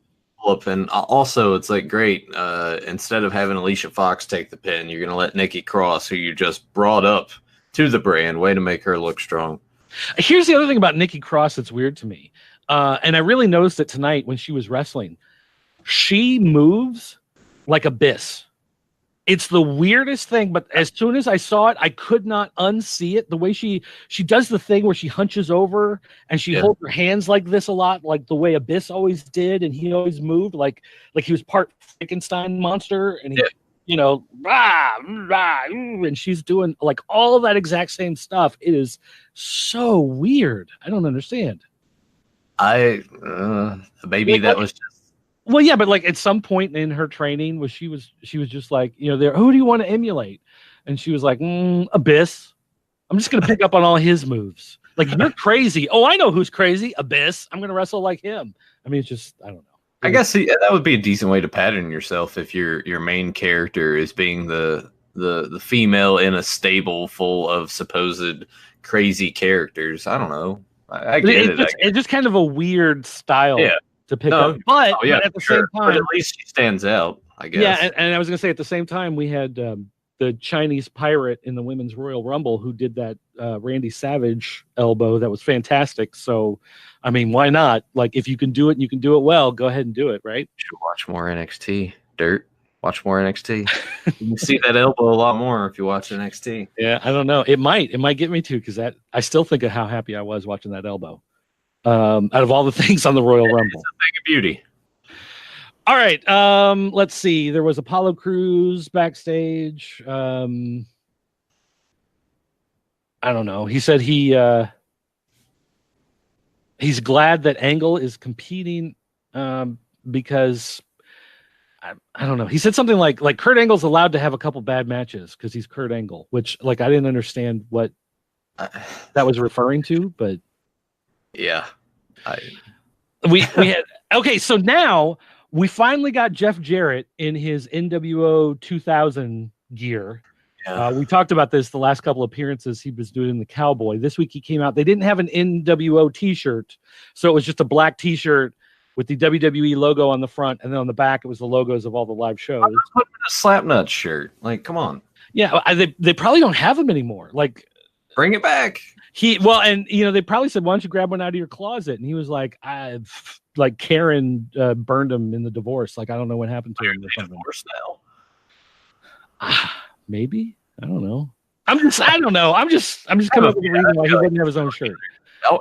Speaker 1: up, and also it's like great. Instead of having Alicia Fox take the pin, you're gonna let Nikki Cross, who you just brought up to the brand, way to make her look strong.
Speaker 2: Here's the other thing about Nikki Cross that's weird to me, and I really noticed it tonight when she was wrestling. She moves like Abyss. It's the weirdest thing, but as soon as I saw it, I could not unsee it. The way she does the thing where she hunches over and she holds her hands like this a lot, like the way Abyss always did, and he always moved like he was part Frankenstein monster, and he, you know, rah, rah, and she's doing like all of that exact same stuff. It is so weird. I don't understand.
Speaker 1: Maybe that was just.
Speaker 2: Well, yeah, but like at some point in her training, she was just like, you know, there. Who do you want to emulate? And she was like, Abyss. I'm just gonna pick up on all his moves. Like, you're crazy. Oh, I know who's crazy. Abyss. I'm gonna wrestle like him. I mean, it's just, I don't know.
Speaker 1: I guess that would be a decent way to pattern yourself if your main character is being the female in a stable full of supposed crazy characters. I don't know. I get it.
Speaker 2: It's just kind of a weird style.
Speaker 1: Yeah.
Speaker 2: To pick up, but at the same time,
Speaker 1: but at least she stands out, I guess.
Speaker 2: Yeah, and I was gonna say at the same time we had the Chinese pirate in the Women's Royal Rumble who did that Randy Savage elbow that was fantastic. So, I mean, why not? Like, if you can do it and you can do it well, go ahead and do it, right?
Speaker 1: You should watch more NXT, Dirt. Watch more NXT. You see that elbow a lot more if you watch NXT.
Speaker 2: Yeah, I don't know. It might get me to, because I still think of how happy I was watching that elbow. Out of all the things on the Royal Rumble.
Speaker 1: It's a thing of beauty.
Speaker 2: All right. Let's see. There was Apollo Crews backstage. I don't know. He said he's glad that Angle is competing because I don't know. He said something like Kurt Angle's allowed to have a couple bad matches because he's Kurt Angle, which like I didn't understand what that was referring to, but
Speaker 1: yeah,
Speaker 2: we had okay. So now we finally got Jeff Jarrett in his NWO 2000 gear.
Speaker 1: Yeah.
Speaker 2: We talked about this the last couple appearances he was doing the Cowboy. This week he came out. They didn't have an NWO T-shirt, so it was just a black T-shirt with the WWE logo on the front, and then on the back it was the logos of all the live shows.
Speaker 1: I'm putting a Slapnut shirt. Like, come on.
Speaker 2: Yeah, they probably don't have them anymore. Like,
Speaker 1: bring it back.
Speaker 2: And you know, they probably said, "Why don't you grab one out of your closet?" And he was like, like Karen burned him in the divorce. Like, I don't know what happened to him.
Speaker 1: Divorced now.
Speaker 2: Maybe, I don't know. I don't know. I'm just coming up with a reason why he wouldn't have his own shirt.
Speaker 1: Oh,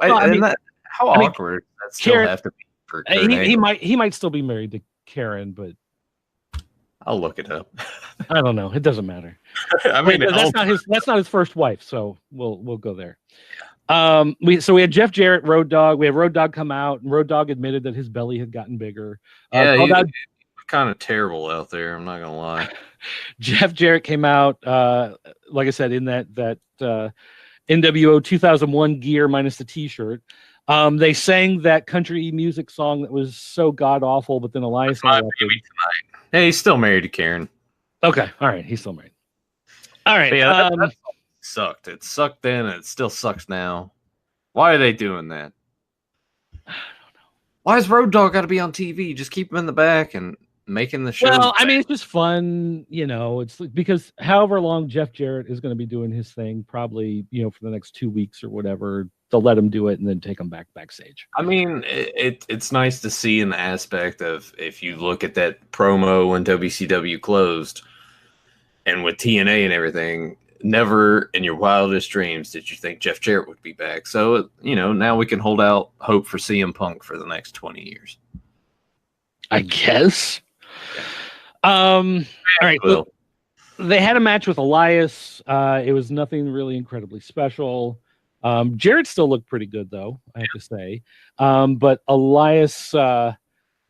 Speaker 1: how awkward that still
Speaker 2: Karen,
Speaker 1: have to be for Kurt
Speaker 2: he might still be married to Karen, but
Speaker 1: I'll look it up.
Speaker 2: I don't know. It doesn't matter.
Speaker 1: I mean,
Speaker 2: that's not his first wife, so we'll go there. We had Jeff Jarrett, Road Dogg. We had Road Dogg come out, and Road Dogg admitted that his belly had gotten bigger.
Speaker 1: Yeah, kind of terrible out there. I'm not gonna lie.
Speaker 2: Jeff Jarrett came out, like I said, in that NWO 2001 gear minus the T-shirt. They sang that country music song that was so god awful, but then Elias.
Speaker 1: Hey, he's still married to Karen.
Speaker 2: Okay, all right, he's still married. All right,
Speaker 1: yeah, that sucked. It sucked then, and it still sucks now. Why are they doing that? I don't know. Why has Road Dogg got to be on TV? Just keep him in the back and making the show.
Speaker 2: Well, I mean, it's just fun, you know. It's because however long Jeff Jarrett is going to be doing his thing, probably, you know, for the next 2 weeks or whatever, they'll let him do it and then take him backstage.
Speaker 1: I mean, it's nice to see in the aspect of, if you look at that promo when WCW closed and with TNA and everything, never in your wildest dreams did you think Jeff Jarrett would be back. So, you know, now we can hold out hope for CM Punk for the next 20 years.
Speaker 2: I guess. All right.
Speaker 1: Well,
Speaker 2: they had a match with Elias. It was nothing really incredibly special. Jarrett still looked pretty good, though, I have to say. But Elias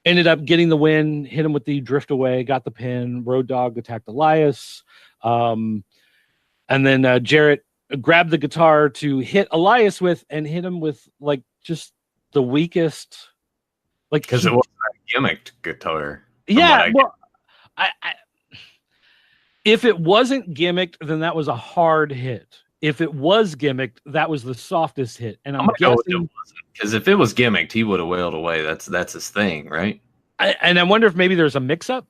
Speaker 2: ended up getting the win, hit him with the drift away, got the pin. Road Dogg attacked Elias. And then Jarrett grabbed the guitar to hit Elias with, and hit him with, like, just the weakest. Like,
Speaker 1: because it wasn't a gimmicked guitar.
Speaker 2: Yeah, well, if it wasn't gimmicked, then that was a hard hit. If it was gimmicked, that was the softest hit. And I'm guessing,
Speaker 1: because if it was gimmicked, he would have wailed away. That's his thing, right?
Speaker 2: And I wonder if maybe there's a mix-up.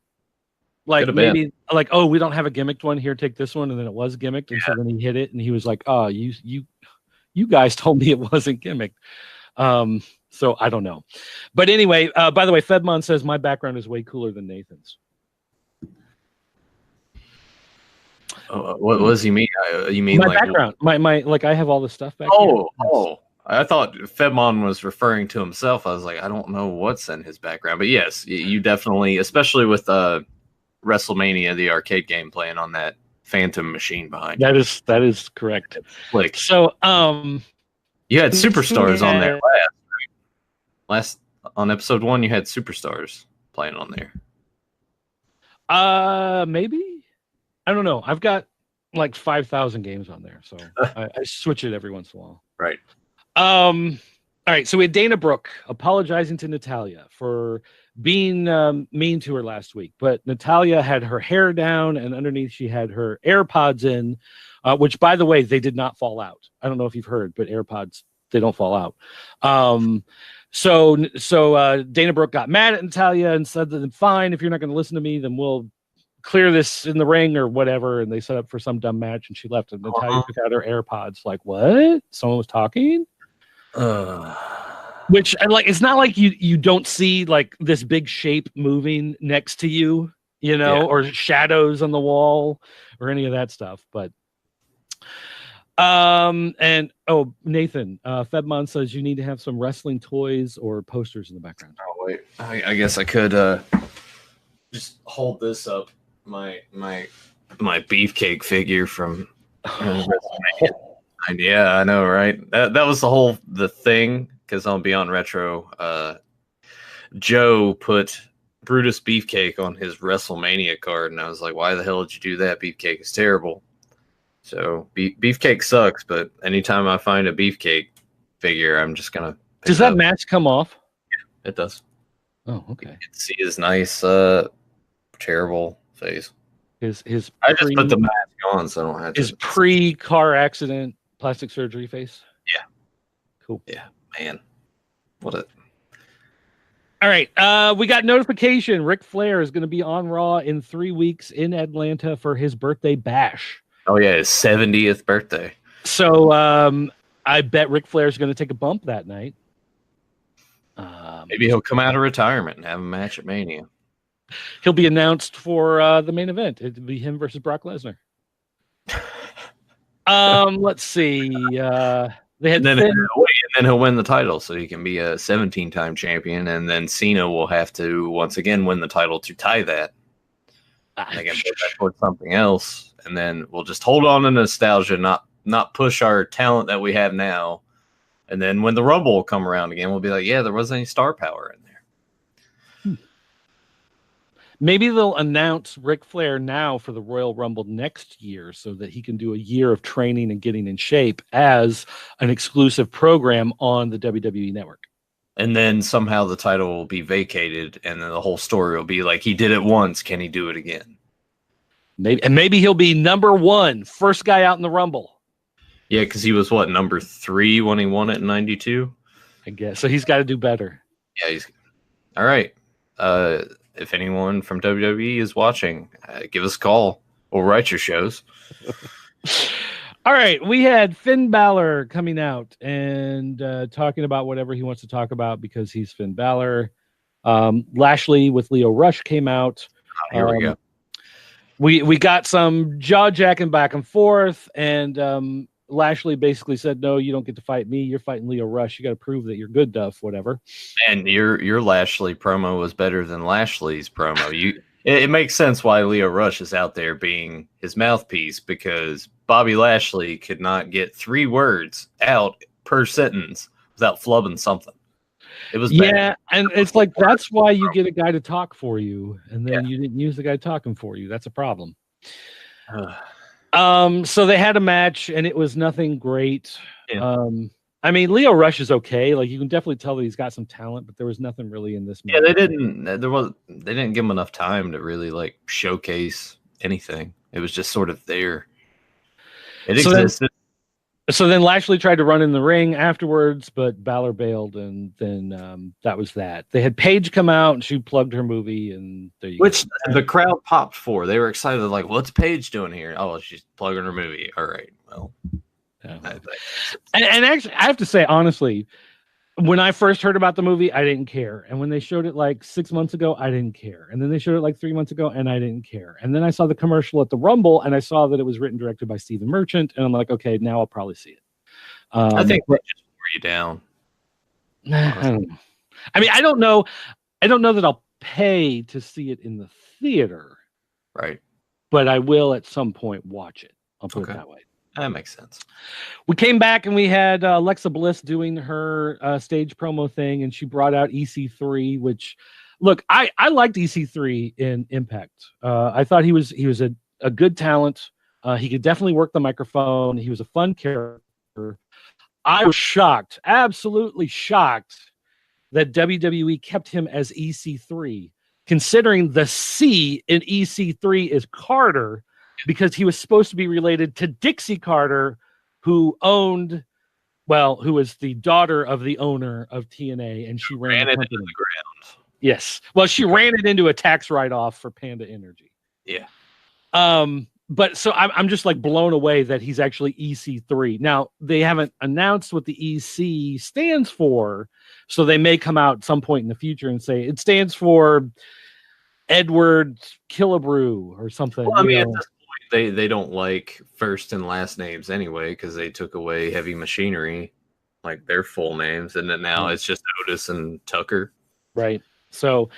Speaker 2: Like maybe like, oh, we don't have a gimmicked one here. Take this one, and then it was gimmicked, and so then he hit it, and he was like, "Oh, you guys told me it wasn't gimmicked." So I don't know, but anyway. By the way, Fedmon says my background is way cooler than Nathan's.
Speaker 1: What does he mean? You mean
Speaker 2: my
Speaker 1: like
Speaker 2: background? My like I have all the stuff back.
Speaker 1: Oh. I thought Fedmon was referring to himself. I was like, I don't know what's in his background, but yes, you definitely, especially with WrestleMania, the arcade game playing on that Phantom machine behind
Speaker 2: you. That is correct.
Speaker 1: Like,
Speaker 2: so
Speaker 1: you had Superstars on there last on episode 1. You had Superstars playing on there.
Speaker 2: Maybe, I don't know. I've got like 5,000 games on there, so I switch it every once in a while.
Speaker 1: Right.
Speaker 2: All right. So we had Dana Brooke apologizing to Natalya for being mean to her last week, but Natalya had her hair down, and underneath she had her AirPods in, which, by the way, they did not fall out. I don't know if you've heard, but AirPods, they don't fall out. So Dana Brooke got mad at Natalya and said that, fine, if you're not going to listen to me, then we'll clear this in the ring or whatever. And they set up for some dumb match, and she left, and Natalya took out her AirPods. Like, what? Someone was talking? Which, like, it's not like you don't see like this big shape moving next to you, or shadows on the wall or any of that stuff. But and Nathan, Fedmon says you need to have some wrestling toys or posters in the background.
Speaker 1: Oh wait, I guess I could just hold this up. My beefcake figure from yeah, I know, right? That was the thing, because on Beyond Retro, Joe put Brutus Beefcake on his WrestleMania card, and I was like, why the hell did you do that? Beefcake is terrible. So Beefcake sucks, but anytime I find a Beefcake figure, I'm just gonna
Speaker 2: Does that match come off?
Speaker 1: Yeah, it does.
Speaker 2: Oh, okay.
Speaker 1: You can see his nice terrible face.
Speaker 2: I just
Speaker 1: put the mask on, so I don't have to.
Speaker 2: His pre-car accident plastic surgery face.
Speaker 1: Yeah.
Speaker 2: Cool.
Speaker 1: Yeah, man. What a.
Speaker 2: All right. We got notification. Ric Flair is going to be on Raw in 3 weeks in Atlanta for his birthday bash.
Speaker 1: Oh yeah, his 70th birthday.
Speaker 2: So I bet Ric Flair is going to take a bump that night.
Speaker 1: Maybe he'll come out of retirement and have a match at Mania.
Speaker 2: He'll be announced for the main event. It'll be him versus Brock Lesnar. Let's see. They had
Speaker 1: and then he'll win the title, so he can be a 17-time champion, and then Cena will have to once again win the title to tie that. They can put that towards something else, and then we'll just hold on to nostalgia, not push our talent that we have now, and then when the Rumble will come around again, we'll be like, yeah, there wasn't any star power in there.
Speaker 2: Maybe they'll announce Ric Flair now for the Royal Rumble next year so that he can do a year of training and getting in shape as an exclusive program on the WWE Network.
Speaker 1: And then somehow the title will be vacated, and then the whole story will be like, he did it once, can he do it again?
Speaker 2: Maybe he'll be number 1, first guy out in the Rumble.
Speaker 1: Yeah, because he was, number 3 when he won it in 92?
Speaker 2: I guess. So he's got to do better.
Speaker 1: Yeah, he's... All right. If anyone from WWE is watching, give us a call or write your shows.
Speaker 2: All right. We had Finn Balor coming out and talking about whatever he wants to talk about because he's Finn Balor. Lashley with Lio Rush came out.
Speaker 1: Here we go.
Speaker 2: We got some jaw-jacking back and forth, and Lashley basically said, no, you don't get to fight me. You're fighting Lio Rush. You got to prove that you're good, Duff, whatever.
Speaker 1: And your Lashley promo was better than Lashley's promo. It makes sense why Lio Rush is out there being his mouthpiece, because Bobby Lashley could not get 3 words out per sentence without flubbing something. It was bad.
Speaker 2: Yeah, and it's like that's why you get a guy to talk for you, and then you didn't use the guy talking for you. That's a problem. So they had a match, and it was nothing great. Yeah. I mean, Lio Rush is okay. Like, you can definitely tell that he's got some talent, but there was nothing really in this match.
Speaker 1: Yeah, they didn't give him enough time to really like showcase anything. It was just sort of there. It existed.
Speaker 2: So then Lashley tried to run in the ring afterwards, but Balor bailed, and then that was that. They had Paige come out, and she plugged her movie, and there you
Speaker 1: Which
Speaker 2: go.
Speaker 1: the crowd popped for. They were excited, like, what's Paige doing here? Oh, she's plugging her movie. All right, well.
Speaker 2: Yeah. And actually, I have to say, honestly, when I first heard about the movie, I didn't care. And when they showed it like 6 months ago, I didn't care. And then they showed it like 3 months ago, and I didn't care. And then I saw the commercial at the Rumble, and I saw that it was written and directed by Stephen Merchant, and I'm like, okay, now I'll probably see it.
Speaker 1: I think they just wore you down.
Speaker 2: I don't know. I mean, I don't know that I'll pay to see it in the theater.
Speaker 1: Right.
Speaker 2: But I will at some point watch it. I'll put it that way.
Speaker 1: That makes sense. We
Speaker 2: came back and we had Alexa Bliss doing her stage promo thing, and she brought out EC3, which, look, I liked EC3 in Impact. I thought he was a good talent. He could definitely work the microphone. He was a fun character. I was shocked, absolutely shocked, that WWE kept him as EC3, considering the C in EC3 is Carter, because he was supposed to be related to Dixie Carter, who was the daughter of the owner of TNA, and she ran it into the ground. Yes. Well, she ran it into a tax write-off for Panda Energy.
Speaker 1: Yeah.
Speaker 2: But so I'm just like blown away that he's actually EC3. Now, they haven't announced what the EC stands for, so they may come out at some point in the future and say it stands for Edward Killebrew or something.
Speaker 1: Well, I mean, at this point, they don't like first and last names anyway, because they took away Heavy Machinery, like their full names, and then now it's just Otis and Tucker.
Speaker 2: Right. So,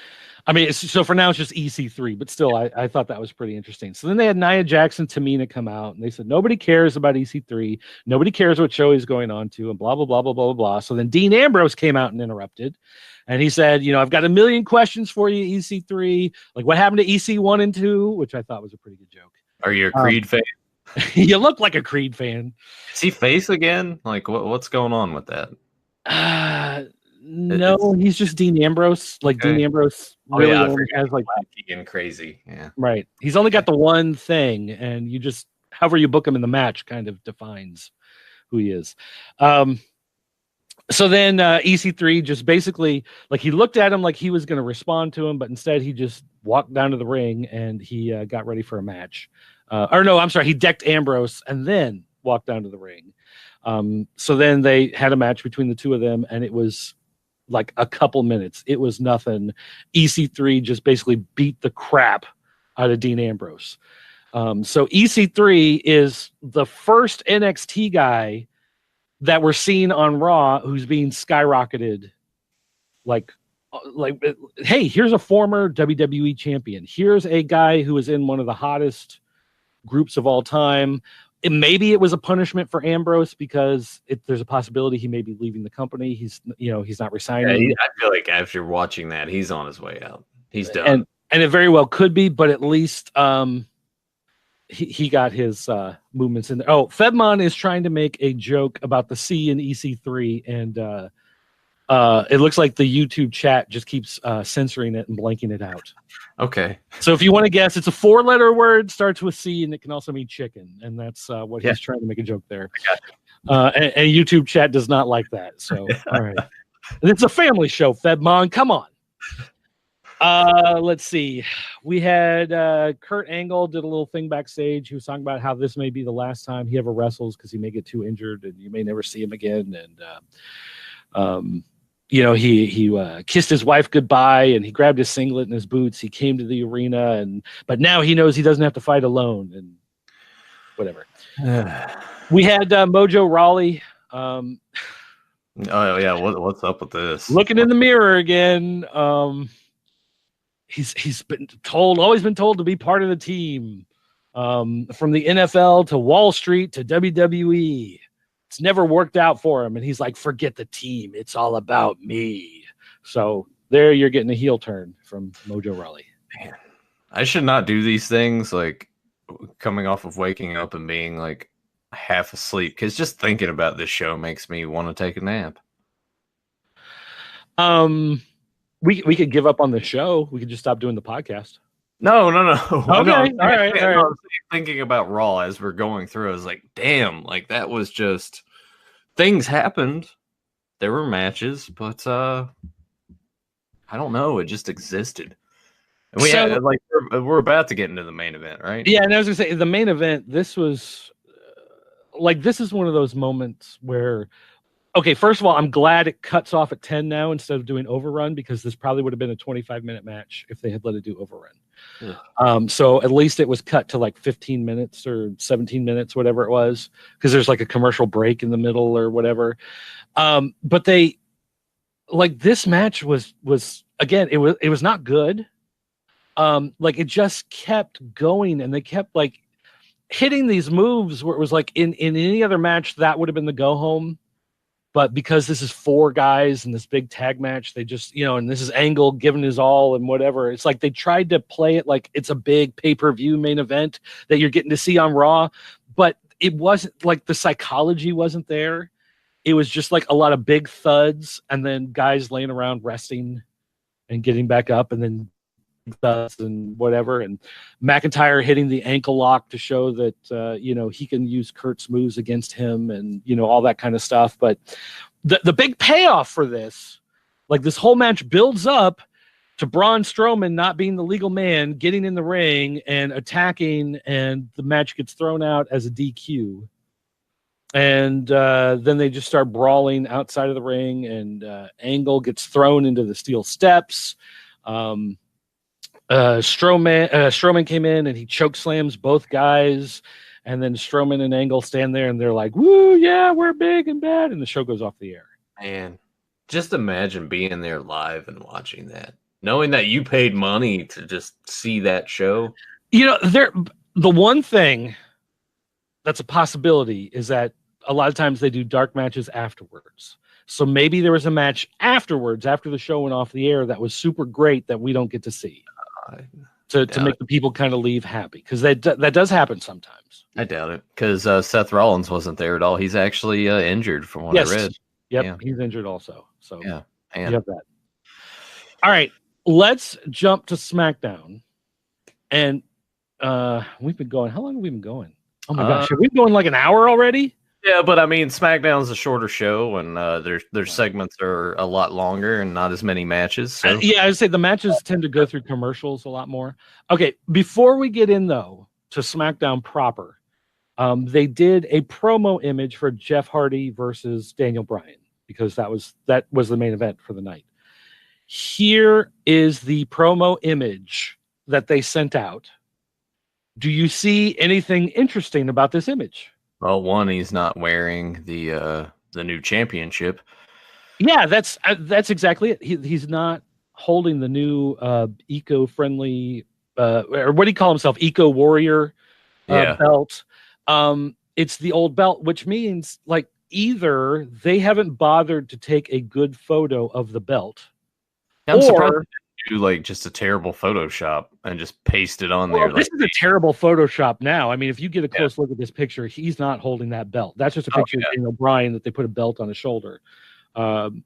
Speaker 2: I mean, so for now it's just EC3, but still, I thought that was pretty interesting. So then they had Nia Jax and Tamina come out, and they said nobody cares about EC3, nobody cares what show he's going on to, and blah blah blah blah blah blah. So then Dean Ambrose came out and interrupted, and he said, I've got a million questions for you, EC3. Like, what happened to EC1 and 2, which I thought was a pretty good joke.
Speaker 1: Are you a Creed fan?
Speaker 2: You look like a Creed fan.
Speaker 1: Is he face again? Like, what's going on with that?
Speaker 2: No, he's just Dean Ambrose. Like, okay. Dean Ambrose really only has like
Speaker 1: wacky and crazy. Yeah.
Speaker 2: Right. He's only got the one thing, and you just, however you book him in the match kind of defines who he is. So then EC3 just basically, like, he looked at him like he was going to respond to him, but instead he just walked down to the ring and he got ready for a match. He decked Ambrose and then walked down to the ring. So then they had a match between the two of them, and it was like a couple minutes. It was nothing. EC3 just basically beat the crap out of Dean Ambrose. So EC3 is the first NXT guy that we're seeing on Raw who's being skyrocketed. Like, hey, here's a former WWE champion. Here's a guy who is in one of the hottest groups of all time. Maybe it was a punishment for Ambrose because there's a possibility he may be leaving the company. He's not resigning.
Speaker 1: Yeah, I feel like after watching that, he's on his way out. He's done.
Speaker 2: And it very well could be, but at least he got his movements in there. Oh, Fedmon is trying to make a joke about the C in EC3, and it looks like the YouTube chat just keeps censoring it and blanking it out.
Speaker 1: Okay.
Speaker 2: So if you want to guess, it's a 4-letter word, starts with C, and it can also mean chicken. And that's what he's trying to make a joke there. And YouTube chat does not like that. So, all right. And it's a family show, Fedmon. Come on. Let's see. We had Kurt Angle did a little thing backstage. He was talking about how this may be the last time he ever wrestles because he may get too injured and you may never see him again. And, he kissed his wife goodbye and he grabbed his singlet and his boots. He came to the arena, but now he knows he doesn't have to fight alone and whatever. We had Mojo Rawley.
Speaker 1: Oh yeah, what's up with this?
Speaker 2: Looking in the mirror again. He's always been told to be part of the team. From the NFL to Wall Street to WWE. It's never worked out for him, and he's like, forget the team. It's all about me. So there you're getting a heel turn from Mojo Rawley.
Speaker 1: Man, I should not do these things, like coming off of waking up and being like half asleep, because just thinking about this show makes me want to take a nap.
Speaker 2: We could give up on the show. We could just stop doing the podcast.
Speaker 1: No.
Speaker 2: Okay, all right.
Speaker 1: I was thinking about Raw as we're going through. I was like, damn, like that was just things happened. There were matches, but I don't know. It just existed. And we had like we're about to get into the main event, right?
Speaker 2: Yeah, and I was gonna say the main event. This was this is one of those moments where, okay, first of all, I'm glad it cuts off at 10 now instead of doing overrun, because this probably would have been a 25-minute match if they had let it do overrun. So at least it was cut to like 15 minutes or 17 minutes, whatever it was, because there's like a commercial break in the middle or whatever. But they this match was again, it was not good. It just kept going, and they kept hitting these moves where it was like in any other match that would have been the go home. But because this is 4 guys in this big tag match, they just, and this is Angle giving his all and whatever. It's like they tried to play it like it's a big pay-per-view main event that you're getting to see on Raw, but it wasn't like the psychology wasn't there. It was just like a lot of big thuds and then guys laying around resting and getting back up and then thuds and whatever. And McIntyre hitting the ankle lock to show that, he can use Kurt's moves against him and, all that kind of stuff. But the big payoff for this, this whole match builds up to Braun Strowman not being the legal man, getting in the ring and attacking, and the match gets thrown out as a DQ. And then they just start brawling outside of the ring, and Angle gets thrown into the steel steps. Strowman came in and he choke slams both guys, and then Strowman and Angle stand there and they're like, "Woo, yeah, we're big and bad," and the show goes off the air.
Speaker 1: Man, just imagine being there live and watching that, knowing that you paid money to just see that show.
Speaker 2: The one thing that's a possibility is that a lot of times they do dark matches afterwards. So maybe there was a match afterwards, after the show went off the air, that was super great that we don't get to see. To make the people kind of leave happy, because that does happen sometimes.
Speaker 1: I doubt it, because Seth Rollins wasn't there at all. He's actually injured, from what I read.
Speaker 2: Yep, yeah. He's injured also. So
Speaker 1: yeah,
Speaker 2: you have that. All right, let's jump to SmackDown, and we've been going. How long have we been going? Oh my gosh, have we been going like an hour already?
Speaker 1: Yeah, but I mean, SmackDown's a shorter show, and their segments are a lot longer and not as many matches. So.
Speaker 2: I would say the matches tend to go through commercials a lot more. Okay, before we get in, though, to SmackDown proper, they did a promo image for Jeff Hardy versus Daniel Bryan, because that was the main event for the night. Here is the promo image that they sent out. Do you see anything interesting about this image?
Speaker 1: Well, one, he's not wearing the new championship.
Speaker 2: Yeah, that's exactly it. He's not holding the new eco-friendly, or what do you call himself? Eco-warrior belt. It's the old belt, which means either they haven't bothered to take a good photo of the belt.
Speaker 1: I'm surprised they do just a terrible Photoshop and just paste it on there.
Speaker 2: This is a terrible Photoshop now. I mean, if you get a close look at this picture, he's not holding that belt. That's just a picture of Daniel Bryan that they put a belt on his shoulder,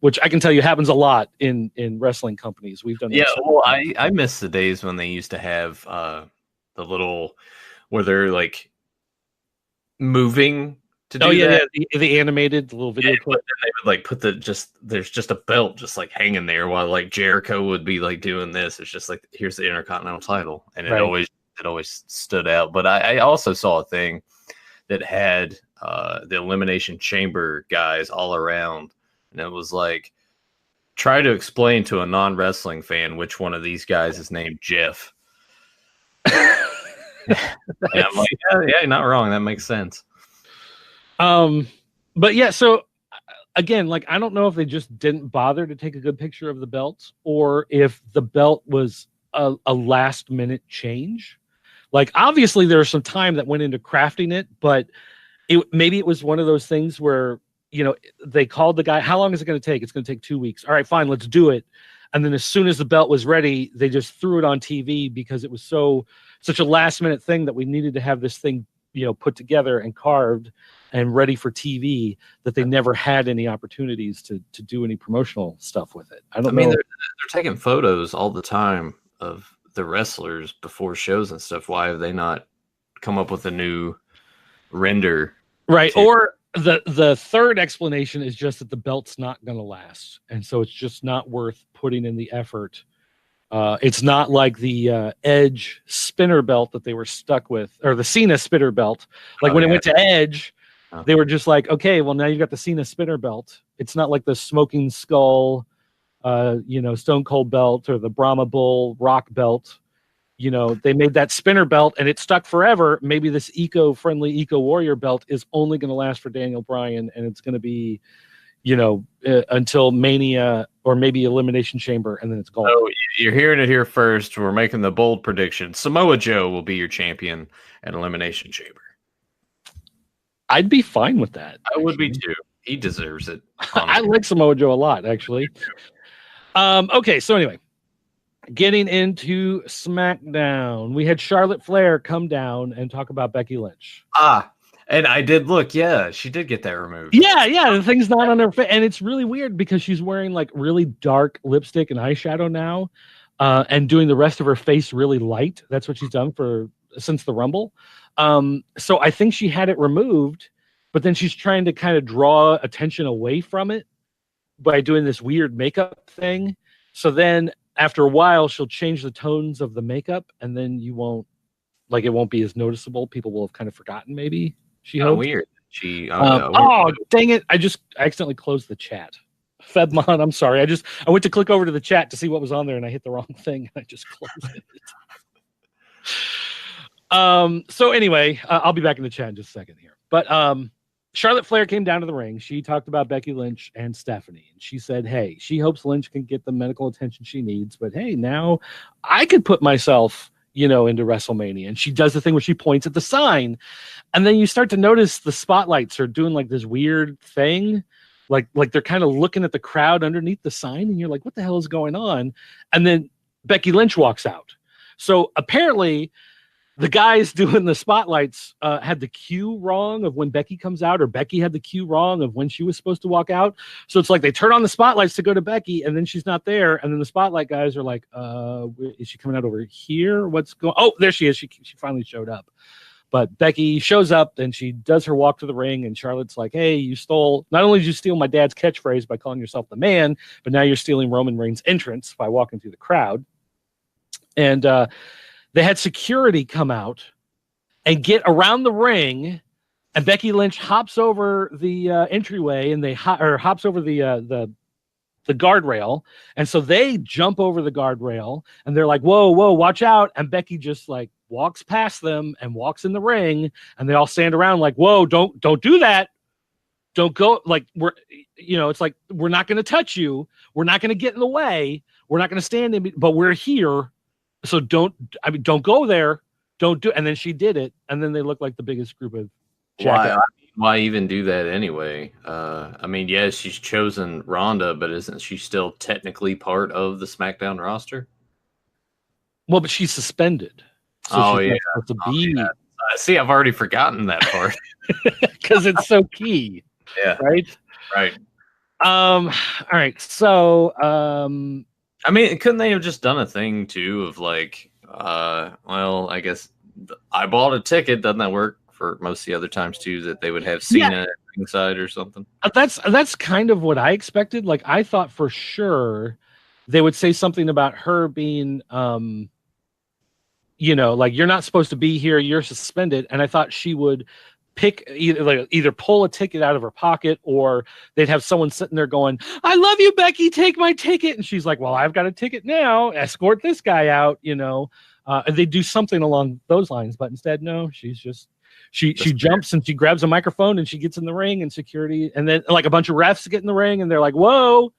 Speaker 2: which I can tell you happens a lot in wrestling companies. We've done.
Speaker 1: Yeah, well, I miss the days when they used to have the little where they're moving to do that.
Speaker 2: Yeah, the animated little video clip.
Speaker 1: They would put there's just a belt just hanging there while Jericho would be doing this. It's just here's the Intercontinental title, and it always stood out. But I also saw a thing that had the Elimination Chamber guys all around, and it was try to explain to a non-wrestling fan which one of these guys is named Jeff. And I'm like, yeah, not wrong. That makes sense.
Speaker 2: But yeah, so again, I don't know if they just didn't bother to take a good picture of the belt, or if the belt was a last minute change. Obviously there was some time that went into crafting it, but maybe it was one of those things where, they called the guy, how long is it going to take? It's going to take 2 weeks. All right, fine, let's do it. And then as soon as the belt was ready, they just threw it on TV because it was such a last minute thing that we needed to have this thing, put together and carved and ready for TV, that they never had any opportunities to do any promotional stuff with it. I mean,
Speaker 1: they're taking photos all the time of the wrestlers before shows and stuff. Why have they not come up with a new render?
Speaker 2: Right. Or the third explanation is just that the belt's not going to last. And so it's just not worth putting in the effort. It's not like the Edge spinner belt that they were stuck with, or the Cena spinner belt. Like when it went to Edge, they were just like, okay, well, now you got the Cena spinner belt. It's not like the Smoking Skull, Stone Cold belt or the Brahma Bull Rock belt. They made that spinner belt and it stuck forever. Maybe this eco-friendly Eco Warrior belt is only going to last for Daniel Bryan, and it's going to be, until Mania or maybe Elimination Chamber, and then it's gone.
Speaker 1: So you're hearing it here first. We're making the bold prediction. Samoa Joe will be your champion at Elimination Chamber.
Speaker 2: I'd be fine with that.
Speaker 1: I would be too. He deserves it.
Speaker 2: I like Samoa Joe a lot, actually. Okay, so anyway, getting into SmackDown, we had Charlotte Flair come down and talk about Becky Lynch.
Speaker 1: And I did look. Yeah, she did get that removed.
Speaker 2: Yeah, the thing's not on her face, and it's really weird because she's wearing like really dark lipstick and eyeshadow now, and doing the rest of her face really light. That's what she's done since the Rumble. So I think she had it removed, but then she's trying to kind of draw attention away from it by doing this weird makeup thing. So then after a while, she'll change the tones of the makeup, and then it won't be as noticeable. People will have kind of forgotten, maybe. She hopes.
Speaker 1: Weird.
Speaker 2: Dang it. I accidentally closed the chat. Febmon, I'm sorry. I went to click over to the chat to see what was on there, and I hit the wrong thing, and I just closed it. So anyway, I'll be back in the chat in just a second here. But Charlotte Flair came down to the ring. She talked about Becky Lynch and Stephanie, and she said, hey, she hopes Lynch can get the medical attention she needs, but hey, now I could put myself into WrestleMania. And she does the thing where she points at the sign, and then you start to notice the spotlights are doing like this weird thing, like they're kind of looking at the crowd underneath the sign, and you're like, what the hell is going on? And then Becky Lynch walks out. So apparently the guys doing the spotlights had the cue wrong of when Becky comes out, or Becky had the cue wrong of when she was supposed to walk out. So it's like they turn on the spotlights to go to Becky, and then she's not there. And then the spotlight guys are like, is she coming out over here? What's going on? Oh, there she is. She finally showed up. But Becky shows up, and she does her walk to the ring, and Charlotte's like, hey, not only did you steal my dad's catchphrase by calling yourself the man, but now you're stealing Roman Reigns' entrance by walking through the crowd. And they had security come out and get around the ring, and Becky Lynch hops over the entryway, and hops over the guardrail, and so they jump over the guardrail, and they're like, "Whoa, watch out!" And Becky just like walks past them and walks in the ring, and they all stand around like, "Whoa, don't do that! Don't go!" Like it's like we're not going to touch you, we're not going to get in the way, we're not going to stand in, but we're here. So don't go there. Don't do. And then she did it. And then they look like the biggest group of jackasses.
Speaker 1: Why even do that anyway? Yes, she's chosen Ronda, but isn't she still technically part of the SmackDown roster?
Speaker 2: Well, but she's suspended. So she's not supposed to be.
Speaker 1: Yeah. See, I've already forgotten that part.
Speaker 2: Because it's so key.
Speaker 1: Yeah.
Speaker 2: Right?
Speaker 1: Right.
Speaker 2: All right. So
Speaker 1: couldn't they have just done a thing too of like, I guess I bought a ticket. Doesn't that work for most of the other times too? That they would have Cena inside or something. That's kind of what I expected. Like I thought for sure they would say something about her being, like you're not supposed to be here. You're suspended. And I thought she would pick either pull a ticket out of her pocket, or they'd have someone sitting there going, I love you, Becky, take my ticket. And she's like, well, I've got a ticket now, escort this guy out, and they do something along those lines. But instead, no, she's just she jumps and she grabs a microphone and she gets in the ring, and security, and then like a bunch of refs get in the ring, and they're like, whoa,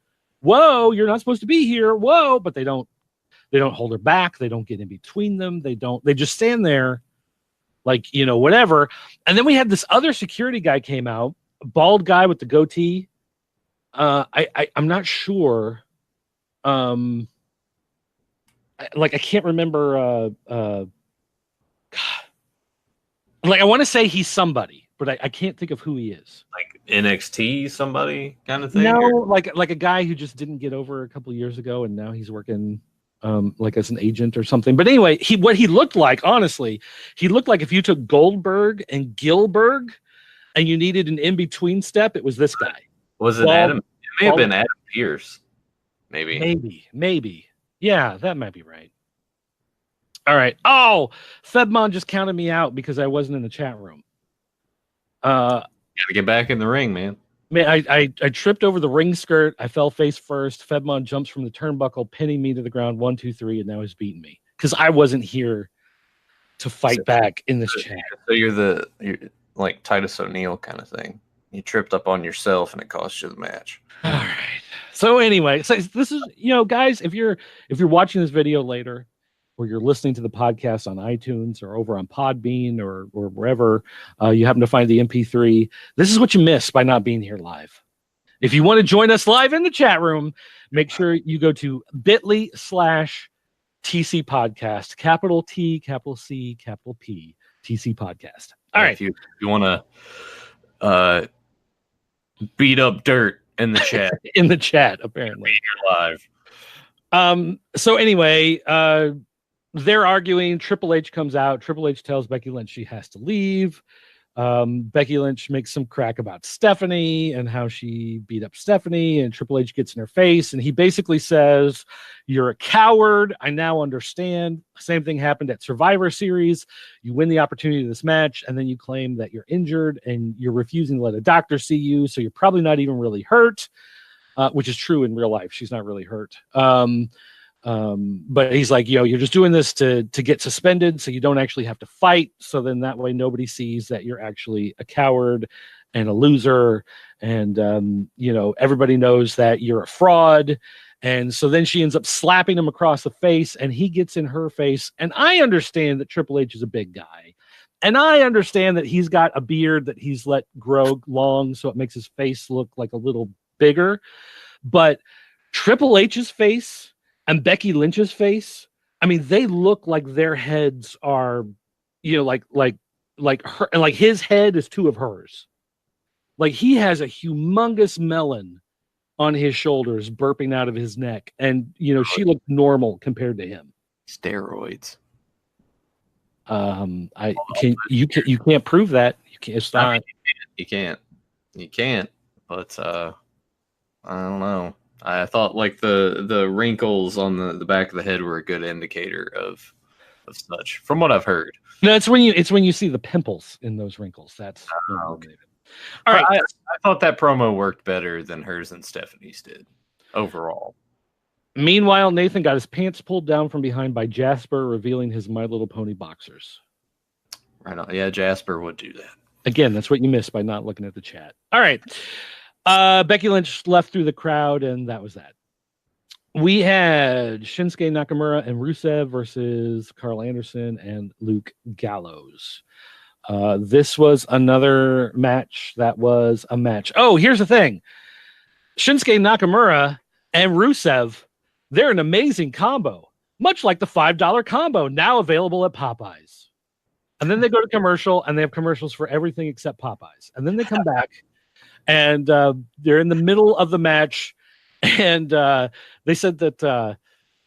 Speaker 1: you're not supposed to be here, whoa. But they don't hold her back, they don't get in between them, they just stand there like, whatever. And then we had this other security guy came out, a bald guy with the goatee. I'm not sure. I can't remember. God. Like I want to say he's somebody, but I can't think of who he is. Like NXT somebody kind of thing?
Speaker 2: No, like a guy who just didn't get over a couple of years ago, and now he's working like as an agent or something. But anyway, what he looked like, honestly, he looked like if you took Goldberg and Gilbert and you needed an in-between step, it was this guy.
Speaker 1: Was it Adam? It may have been Adam Pearce.
Speaker 2: Maybe. Yeah, that might be right. All right. Oh, Febmon just counted me out because I wasn't in the chat room.
Speaker 1: Gotta get back in the ring, man.
Speaker 2: Man, I tripped over the ring skirt. I fell face first. Febmon jumps from the turnbuckle, pinning me to the ground. 1, 2, 3, and now he's beating me because I wasn't here to fight back in this chat.
Speaker 1: So you're like Titus O'Neil kind of thing. You tripped up on yourself and it cost you the match.
Speaker 2: All right. So anyway, so this is, guys, if you're watching this video later, or you're listening to the podcast on iTunes or over on Podbean or wherever you happen to find the MP3, this is what you miss by not being here live. If you want to join us live in the chat room, make sure you go to bit.ly/TC Podcast, capital T, capital C, capital P, TC Podcast. All right.
Speaker 1: If you want to beat up dirt in the chat.
Speaker 2: In the chat, apparently.
Speaker 1: You're
Speaker 2: live. So anyway, they're arguing. Triple H comes out. Triple H tells Becky Lynch she has to leave. Becky Lynch makes some crack about Stephanie and how she beat up Stephanie, and Triple H gets in her face, and he basically says, "You're a coward. I now understand." Same thing happened at Survivor Series. You win the opportunity to this match, and then you claim that you're injured, and you're refusing to let a doctor see you, so you're probably not even really hurt, which is true in real life. She's not really hurt. But he's like, you're just doing this to get suspended so you don't actually have to fight. So then that way nobody sees that you're actually a coward and a loser. And, everybody knows that you're a fraud. And so then she ends up slapping him across the face, and he gets in her face. And I understand that Triple H is a big guy. And I understand that he's got a beard that he's let grow long, so it makes his face look like a little bigger. But Triple H's face and Becky Lynch's face, I mean, they look like their heads are, like her, and like his head is two of hers. Like he has a humongous melon on his shoulders, burping out of his neck, and she looked normal compared to him.
Speaker 1: Steroids.
Speaker 2: You can't prove that. You can't. It's not.
Speaker 1: You can't. But I don't know. I thought like the wrinkles on the back of the head were a good indicator of such, from what I've heard.
Speaker 2: No, it's when you see the pimples in those wrinkles. That's
Speaker 1: okay. All right. I thought that promo worked better than hers and Stephanie's did overall.
Speaker 2: Meanwhile, Nathan got his pants pulled down from behind by Jasper, revealing his My Little Pony boxers.
Speaker 1: Right on. Yeah, Jasper would do that.
Speaker 2: Again, that's what you missed by not looking at the chat. All right. Becky Lynch left through the crowd, and that was that. We had Shinsuke Nakamura and Rusev versus Carl Anderson and Luke Gallows. This was another match that was a match. Oh, here's the thing. Shinsuke Nakamura and Rusev, they're an amazing combo, much like the $5 combo, now available at Popeyes. And then they go to commercial, and they have commercials for everything except Popeyes. And then they come back. And they're in the middle of the match, and they said that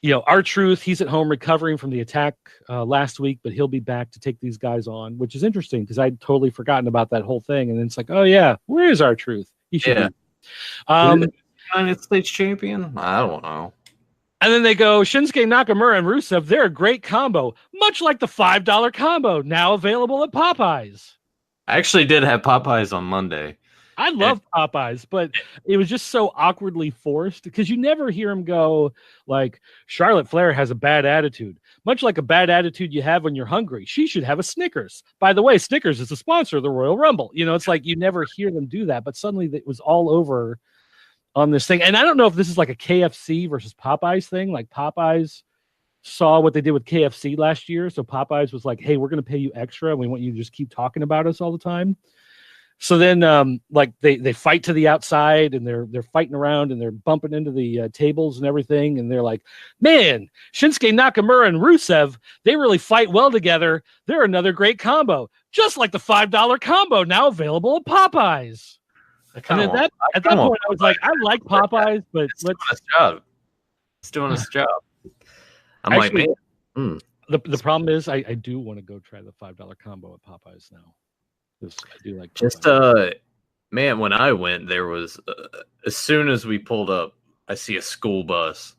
Speaker 2: R-Truth, he's at home recovering from the attack last week, but he'll be back to take these guys on, which is interesting because I'd totally forgotten about that whole thing. And then it's like, oh yeah, where is R-Truth? He should be.
Speaker 1: United States champion? I don't know.
Speaker 2: And then they go, Shinsuke Nakamura and Rusev, they're a great combo, much like the $5 combo, now available at Popeyes.
Speaker 1: I actually did have Popeyes on Monday.
Speaker 2: I love Popeyes, but it was just so awkwardly forced because you never hear him go like, Charlotte Flair has a bad attitude, much like a bad attitude you have when you're hungry. She should have a Snickers. By the way, Snickers is a sponsor of the Royal Rumble. It's like you never hear them do that, but suddenly it was all over on this thing. And I don't know if this is like a KFC versus Popeyes thing. Like Popeyes saw what they did with KFC last year. So Popeyes was like, hey, we're going to pay you extra, and we want you to just keep talking about us all the time. So then, they fight to the outside, and they're fighting around, and they're bumping into the tables and everything, and they're like, "Man, Shinsuke Nakamura and Rusev, they really fight well together. They're another great combo, just like the $5 combo now available at Popeyes." And at that point, I was like, "I like Popeyes, but
Speaker 1: it's doing its job." I'm
Speaker 2: Actually,
Speaker 1: like, man.
Speaker 2: The problem is I do want to go try the $5 combo at Popeyes now. Because I do like Popeyes.
Speaker 1: Just man, when I went, there was as soon as we pulled up, I see a school bus,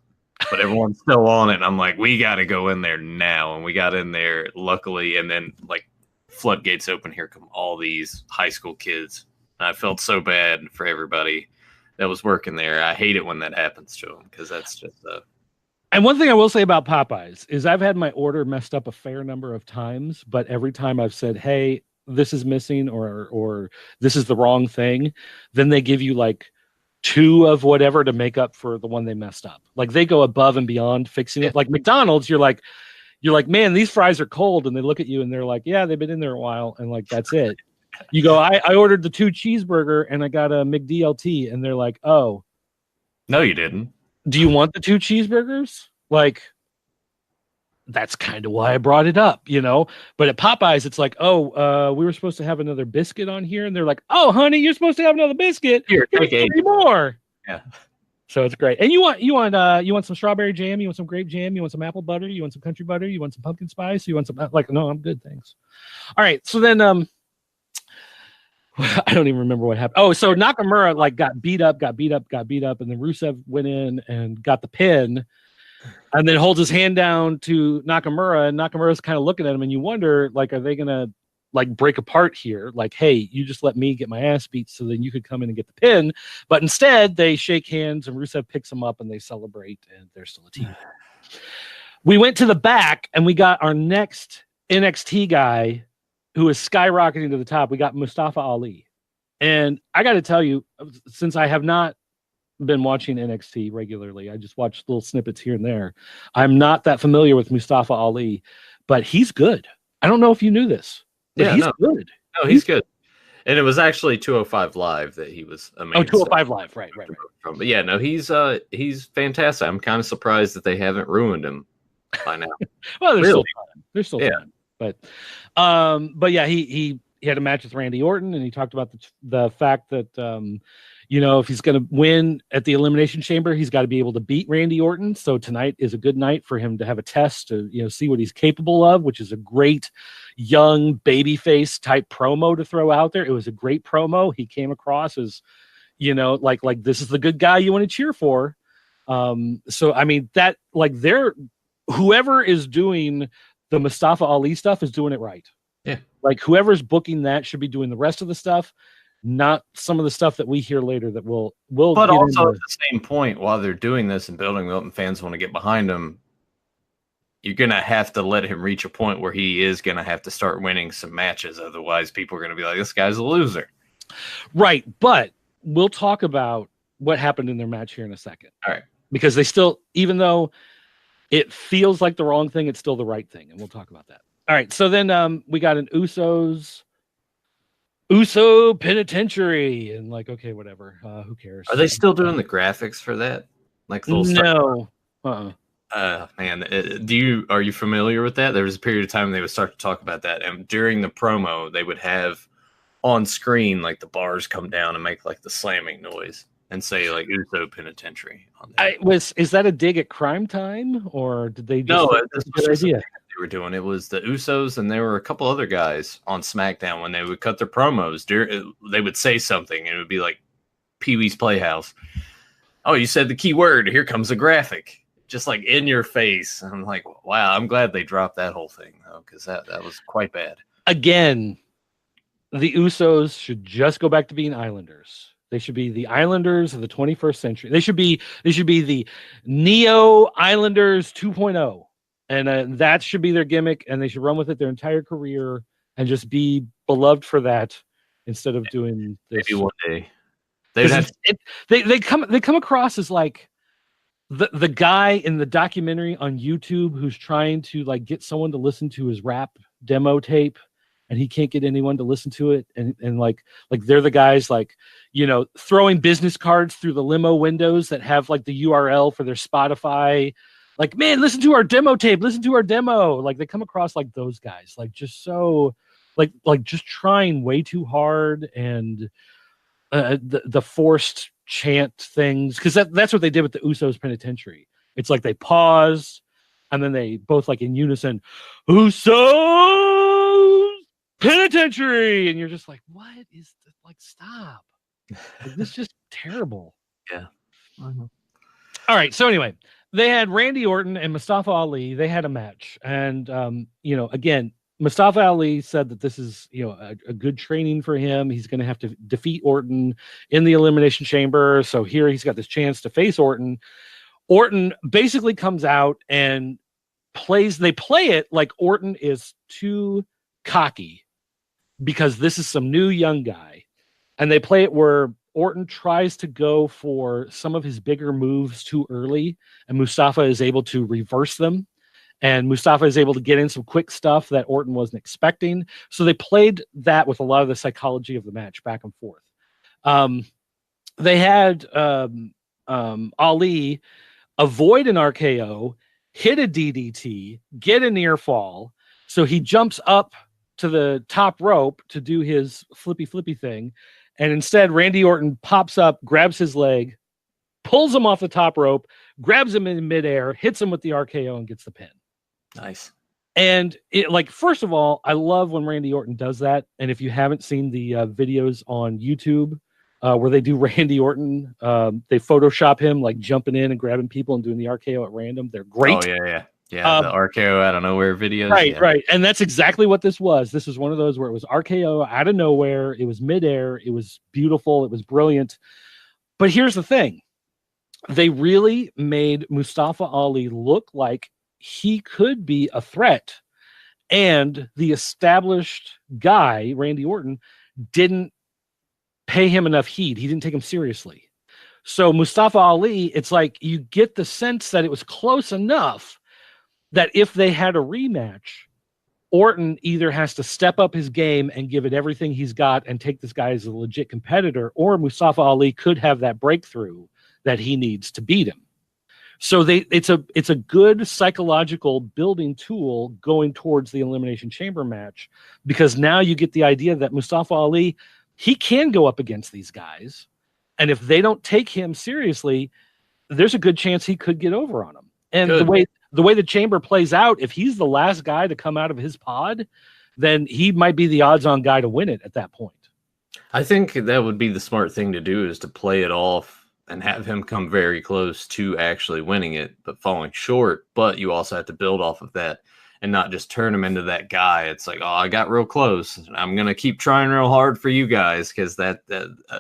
Speaker 1: but everyone's still on it. And I'm like, we got to go in there now, and we got in there luckily, and then like floodgates open. Here come all these high school kids. And I felt so bad for everybody that was working there. I hate it when that happens to them because that's just.
Speaker 2: And one thing I will say about Popeyes is I've had my order messed up a fair number of times, but every time I've said, hey, this is missing or this is the wrong thing, then they give you like 2 of whatever to make up for the one they messed up. Like they go above and beyond fixing it. Like McDonald's, you're like, man, these fries are cold. And they look at you and they're like, yeah, they've been in there a while. And like, that's it. You go, I ordered the 2 cheeseburger and I got a McDLT. And they're like, oh.
Speaker 1: No, you didn't.
Speaker 2: Do you want the 2 cheeseburgers? Like, that's kind of why I brought it up, you know? But at Popeyes, it's like, oh, we were supposed to have another biscuit on here. And they're like, oh, honey, you're supposed to have another biscuit.
Speaker 1: Here, take
Speaker 2: 3 more.
Speaker 1: Yeah.
Speaker 2: So it's great. And you want some strawberry jam? You want some grape jam? You want some apple butter? You want some country butter? You want some pumpkin spice? You want some no, I'm good, thanks. All right. So then I don't even remember what happened. Oh, so Nakamura like got beat up, and then Rusev went in and got the pin, and then holds his hand down to Nakamura, and Nakamura's kind of looking at him, and you wonder, like, are they gonna like break apart here? Like, hey, you just let me get my ass beat so then you could come in and get the pin. But instead, they shake hands, and Rusev picks him up, and they celebrate, and they're still a team. We went to the back, and we got our next NXT guy who is skyrocketing to the top. We got Mustafa Ali. And I got to tell you, since I have not been watching NXT regularly, I just watch little snippets here and there. I'm not that familiar with Mustafa Ali, but he's good. I don't know if you knew this, but he's good.
Speaker 1: No, he's good. And it was actually 205 Live that he was amazing.
Speaker 2: Oh, 205 Live, right.
Speaker 1: But yeah, no, he's fantastic. I'm kind of surprised that they haven't ruined him by now.
Speaker 2: Well, there's still time. But yeah, he had a match with Randy Orton, and he talked about the fact that if he's going to win at the Elimination Chamber, he's got to be able to beat Randy Orton. So tonight is a good night for him to have a test to see what he's capable of, which is a great young babyface type promo to throw out there. It was a great promo. He came across as like this is the good guy you want to cheer for. So I mean that whoever is doing the Mustafa Ali stuff is doing it right.
Speaker 1: Yeah.
Speaker 2: Like whoever's booking that should be doing the rest of the stuff, not some of the stuff that we hear later that will.
Speaker 1: But also at the same point, while they're doing this and building up and fans want to get behind him, you're going to have to let him reach a point where he is going to have to start winning some matches. Otherwise, people are going to be like, this guy's a loser.
Speaker 2: Right. But we'll talk about what happened in their match here in a second.
Speaker 1: All right.
Speaker 2: Because they still, even though it feels like the wrong thing, it's still the right thing. And we'll talk about that. All right. So then we got an Uso penitentiary and like, okay, whatever. Who cares?
Speaker 1: Are they still doing the graphics for that? Like
Speaker 2: no.
Speaker 1: Man, are you familiar with that? There was a period of time they would start to talk about that, and during the promo, they would have on screen like the bars come down and make like the slamming noise and say like Uso penitentiary on that.
Speaker 2: Is that a dig at Crime Time, or did they just
Speaker 1: that's a good idea? They were doing it was the Usos, and there were a couple other guys on SmackDown. When they would cut their promos, they would say something, and it would be like Pee-wee's Playhouse. Oh, you said the key word. Here comes a graphic, just like in your face. And I'm like, wow, I'm glad they dropped that whole thing though, because that was quite bad.
Speaker 2: Again, the Usos should just go back to being Islanders. They should be the Islanders of the 21st century. They should be the Neo Islanders 2.0. And that should be their gimmick, and they should run with it their entire career and just be beloved for that instead of doing this.
Speaker 1: Maybe one day.
Speaker 2: They come across as like the guy in the documentary on YouTube who's trying to like get someone to listen to his rap demo tape, and he can't get anyone to listen to it, and like they're the guys like throwing business cards through the limo windows that have like the URL for their Spotify. Like, man, listen to our demo tape. Listen to our demo. Like they come across like those guys, like just so like just trying way too hard, and the forced chant things, because that's what they did with the Usos penitentiary. It's like they pause, And then they both like in unison, Usos Penitentiary. And you're just like, what is this? Like, stop. Like, this is just terrible.
Speaker 1: Yeah.
Speaker 2: All right. So anyway, they had Randy Orton and Mustafa Ali. They had a match. And, again, Mustafa Ali said that this is, a good training for him. He's going to have to defeat Orton in the Elimination Chamber. So here he's got this chance to face Orton. Orton basically comes out and they play it like Orton is too cocky because this is some new young guy. And they play it where Orton tries to go for some of his bigger moves too early, and Mustafa is able to reverse them. And Mustafa is able to get in some quick stuff that Orton wasn't expecting. So they played that with a lot of the psychology of the match back and forth. They had Ali avoid an RKO, hit a DDT, get a near fall. So he jumps up to the top rope to do his flippy thing. And instead, Randy Orton pops up, grabs his leg, pulls him off the top rope, grabs him in midair, hits him with the RKO, and gets the pin.
Speaker 1: Nice. And
Speaker 2: first of all, I love when Randy Orton does that. And if you haven't seen the videos on YouTube where they do Randy Orton, they Photoshop him like jumping in and grabbing people and doing the RKO at random. They're great.
Speaker 1: Oh, yeah. Yeah, the RKO out of nowhere videos.
Speaker 2: Right. And that's exactly what this was. This was one of those where it was RKO out of nowhere. It was midair. It was beautiful. It was brilliant. But here's the thing. They really made Mustafa Ali look like he could be a threat. And the established guy, Randy Orton, didn't pay him enough heed. He didn't take him seriously. So Mustafa Ali, it's like you get the sense that it was close enough that if they had a rematch, Orton either has to step up his game and give it everything he's got and take this guy as a legit competitor, or Mustafa Ali could have that breakthrough that he needs to beat him. So it's a good psychological building tool going towards the Elimination Chamber match, because now you get the idea that Mustafa Ali, he can go up against these guys. And if they don't take him seriously, there's a good chance he could get over on them. And the way the chamber plays out, if he's the last guy to come out of his pod, then he might be the odds-on guy to win it at that point.
Speaker 1: I think that would be the smart thing to do, is to play it off and have him come very close to actually winning it, but falling short. But you also have to build off of that and not just turn him into that guy. It's like, oh, I got real close. I'm going to keep trying real hard for you guys, because that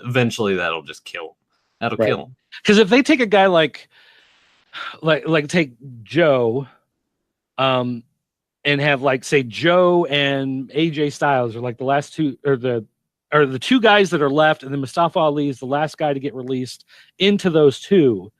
Speaker 1: eventually that'll just kill him. That'll kill him.
Speaker 2: Because if they take a guy like take Joe, and have say Joe and AJ Styles are like the last two, or the two guys that are left, and then Mustafa Ali is the last guy to get released into those two,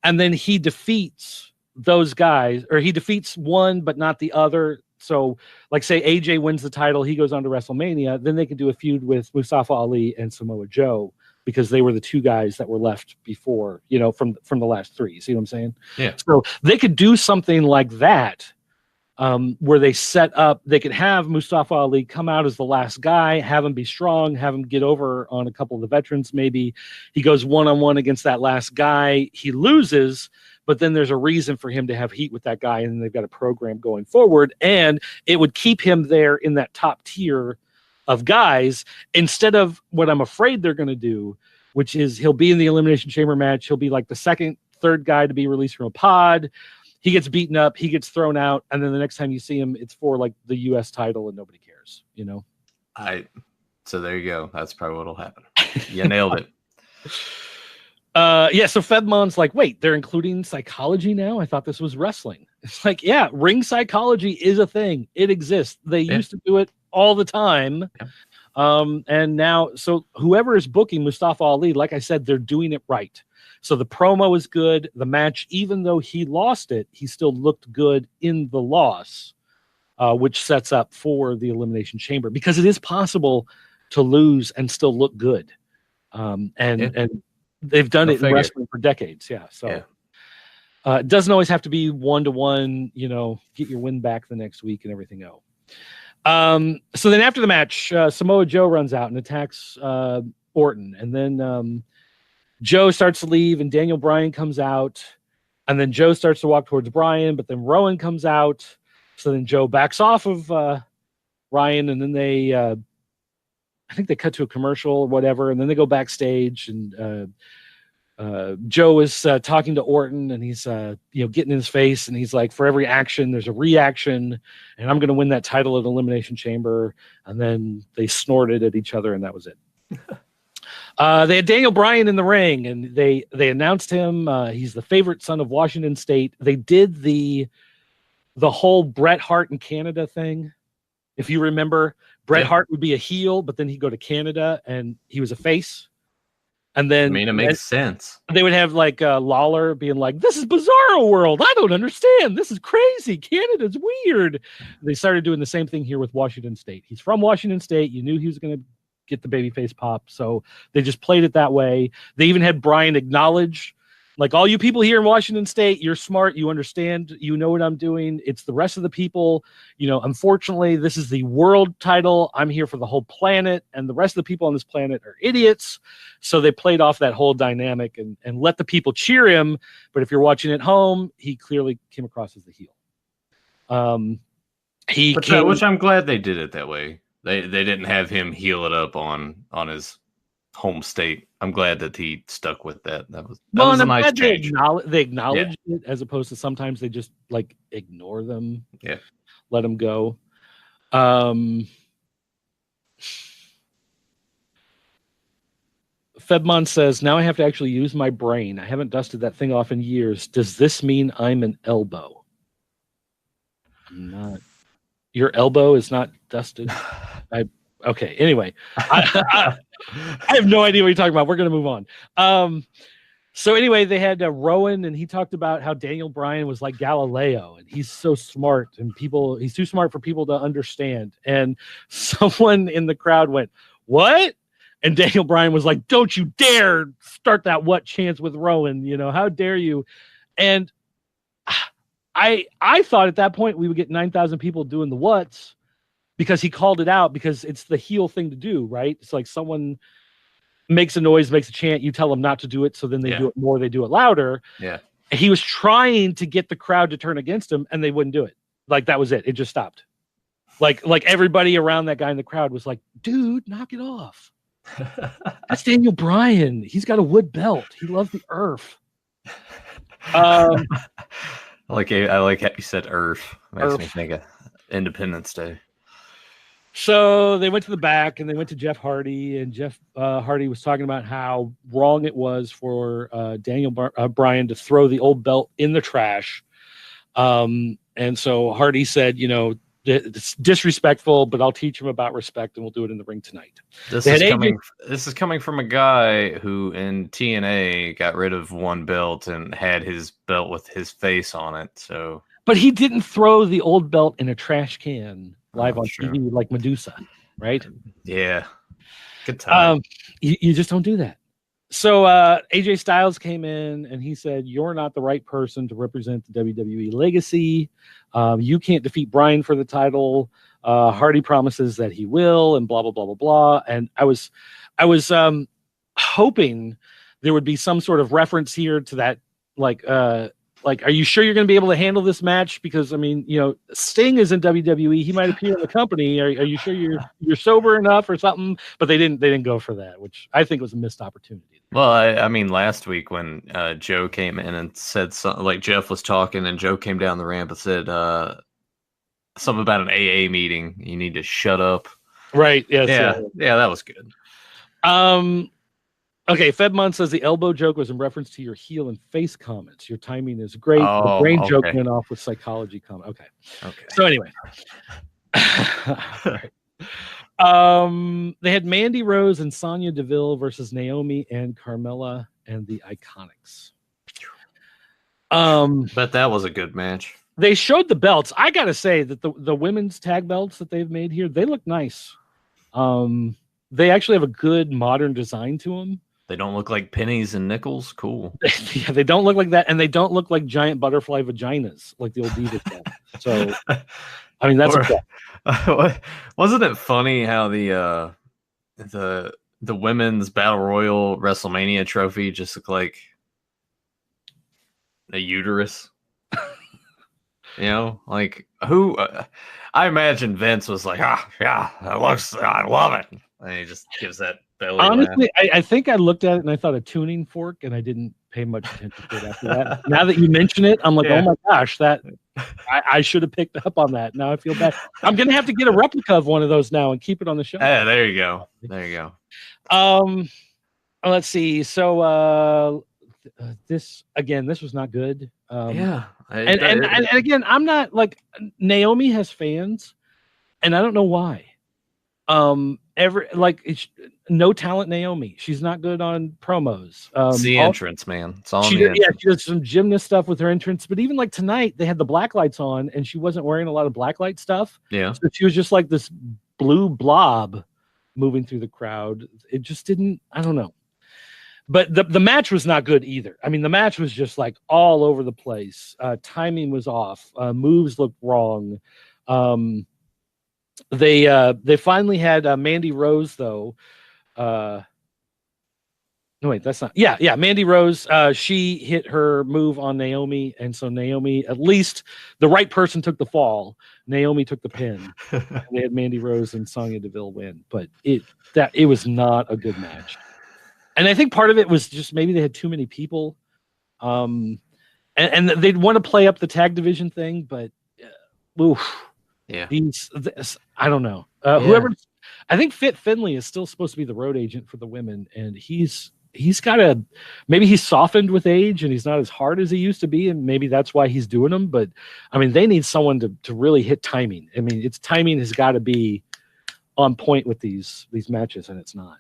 Speaker 2: and then he defeats those guys, or he defeats one but not the other. So say AJ wins the title, he goes on to WrestleMania, then they could do a feud with Mustafa Ali and Samoa Joe, because they were the two guys that were left before, from the last three. See what I'm saying?
Speaker 1: Yeah.
Speaker 2: So they could do something like that, where they could have Mustafa Ali come out as the last guy, have him be strong, have him get over on a couple of the veterans. Maybe he goes one-on-one against that last guy. He loses, but then there's a reason for him to have heat with that guy, and they've got a program going forward, and it would keep him there in that top tier of guys, instead of what I'm afraid they're going to do, which is he'll be in the Elimination Chamber match. He'll be like the second, third guy to be released from a pod. He gets beaten up, he gets thrown out, and then the next time you see him, it's for the U.S. title, and nobody cares,
Speaker 1: So there you go. That's probably what'll happen. You nailed it.
Speaker 2: So Fedmon's like, wait, they're including psychology now? I thought this was wrestling. It's like, yeah, ring psychology is a thing. It exists. They used to do it all the time. Yeah. And now, so whoever is booking Mustafa Ali, like I said, they're doing it right. So the promo is good. The match, even though he lost it, he still looked good in the loss, which sets up for the Elimination Chamber, because it is possible to lose and still look good. And they've done it in wrestling for decades. Yeah. So it doesn't always have to be 1-to-1, get your win back the next week and everything else. So then after the match, Samoa Joe runs out and attacks Orton. And then Joe starts to leave, and Daniel Bryan comes out. And then Joe starts to walk towards Brian, but then Rowan comes out. So then Joe backs off of Ryan, and then they, I think they cut to a commercial or whatever, and then they go backstage, and Joe is talking to Orton, and he's getting in his face, and he's like, for every action, there's a reaction, and I'm going to win that title at Elimination Chamber. And then they snorted at each other, and that was it. They had Daniel Bryan in the ring, and they announced him. He's the favorite son of Washington State. They did the whole Bret Hart in Canada thing. If you remember, Bret Hart would be a heel, but then he'd go to Canada, and he was a face. And then,
Speaker 1: it makes sense.
Speaker 2: They would have like Lawler being like, "This is Bizarro World. I don't understand. This is crazy. Canada's weird." They started doing the same thing here with Washington State. He's from Washington State. You knew he was going to get the babyface pop, so they just played it that way. They even had Brian acknowledge, like, all you people here in Washington State, you're smart, you understand, you know what I'm doing. It's the rest of the people, unfortunately, this is the world title. I'm here for the whole planet, and the rest of the people on this planet are idiots. So they played off that whole dynamic and let the people cheer him. But if you're watching at home, he clearly came across as the heel.
Speaker 1: Which I'm glad they did it that way. They didn't have him heel it up on his home state. I'm glad that he stuck with that. That was a nice change.
Speaker 2: They acknowledge it, as opposed to sometimes they just like ignore them.
Speaker 1: Yeah,
Speaker 2: let them go. Febmon says, now I have to actually use my brain. I haven't dusted that thing off in years. Does this mean I'm an elbow? I'm not. Your elbow is not dusted. Okay. Anyway, I have no idea what you're talking about. We're going to move on. So anyway, they had Rowan, and he talked about how Daniel Bryan was like Galileo, and he's so smart, and he's too smart for people to understand. And someone in the crowd went, "What?" And Daniel Bryan was like, "Don't you dare start that what chance with Rowan. How dare you?" And I thought at that point we would get 9,000 people doing the whats, because he called it out, because it's the heel thing to do, right? It's like someone makes a noise, makes a chant, you tell them not to do it, so then they do it more, they do it louder.
Speaker 1: Yeah.
Speaker 2: He was trying to get the crowd to turn against him, and they wouldn't do it. Like, that was it. It just stopped. Like everybody around that guy in the crowd was like, "Dude, knock it off." That's Daniel Bryan. He's got a wood belt. He loves the earth.
Speaker 1: I like how you said earth. Makes me think of Independence Day.
Speaker 2: So they went to the back, and they went to Jeff Hardy, and Jeff Hardy was talking about how wrong it was for Daniel Bryan to throw the old belt in the trash. And so Hardy said, it's disrespectful, but I'll teach him about respect, and we'll do it in the ring tonight.
Speaker 1: This is coming from a guy who in TNA got rid of one belt and had his belt with his face on it. So,
Speaker 2: but he didn't throw the old belt in a trash can live on TV like Medusa, right?
Speaker 1: Yeah, good time.
Speaker 2: You just don't do that. So AJ Styles came in, and he said, "You're not the right person to represent the WWE legacy. You can't defeat Bryan for the title. Hardy promises that he will," and blah blah blah blah blah. And I was hoping there would be some sort of reference here to that, like, are you sure you're going to be able to handle this match? Because Sting is in WWE. He might appear in the company. Are you sure you're sober enough or something? But they didn't go for that, which I think was a missed opportunity.
Speaker 1: Well, I mean, last week when Joe came in and said something, like Jeff was talking, and Joe came down the ramp and said something about an AA meeting. You need to shut up.
Speaker 2: Right. Yes,
Speaker 1: yeah, that was good.
Speaker 2: Okay, Fedmon says the elbow joke was in reference to your heel and face comments. Your timing is great. The brain joke went off with psychology comment. Okay. So anyway. They had Mandy Rose and Sonya Deville versus Naomi and Carmella and the Iconics.
Speaker 1: Bet that was a good match.
Speaker 2: They showed the belts. I gotta say that the women's tag belts that they've made here, they look nice. They actually have a good modern design to them.
Speaker 1: They don't look like pennies and nickels. Cool.
Speaker 2: Yeah, they don't look like that, and they don't look like giant butterfly vaginas like the old Divas did. So, I mean, that's
Speaker 1: wasn't it funny how the women's battle royal WrestleMania trophy just looked like a uterus. You know, like who? I imagine Vince was like, yeah, that looks. I love it, and he just gives that belly
Speaker 2: Honestly,
Speaker 1: laugh.
Speaker 2: I think I looked at it and I thought a tuning fork, and I didn't pay much attention to it after that. Now that you mention it, I'm like, oh my gosh, that I should have picked up on that. Now I feel bad. I'm gonna have to get a replica of one of those now and keep it on the show.
Speaker 1: Yeah, there you go. There you go.
Speaker 2: Let's see. So this was not good.
Speaker 1: And
Speaker 2: again, I'm not like Naomi has fans, and I don't know why. No talent Naomi. She's not good on promos.
Speaker 1: It's the entrance, man. It's all
Speaker 2: she does some gymnast stuff with her entrance, but even like tonight, they had the black lights on, and she wasn't wearing a lot of black light stuff.
Speaker 1: Yeah,
Speaker 2: so she was just like this blue blob moving through the crowd. It just didn't. I don't know. But the match was not good either. I mean, the match was just like all over the place. Timing was off. Moves looked wrong. They finally had Mandy Rose though. No, wait, that's not. Yeah, Mandy Rose. She hit her move on Naomi, and so Naomi, at least the right person took the fall. Naomi took the pin. They had Mandy Rose and Sonya Deville win, but it was not a good match. And I think part of it was just maybe they had too many people, and they'd want to play up the tag division thing, but
Speaker 1: yeah,
Speaker 2: I don't know. Whoever, I think Fit Finley is still supposed to be the road agent for the women, and he's got maybe he's softened with age and he's not as hard as he used to be, and maybe that's why he's doing them. But I mean, they need someone to really hit timing. I mean, its timing has got to be on point with these matches, and it's not.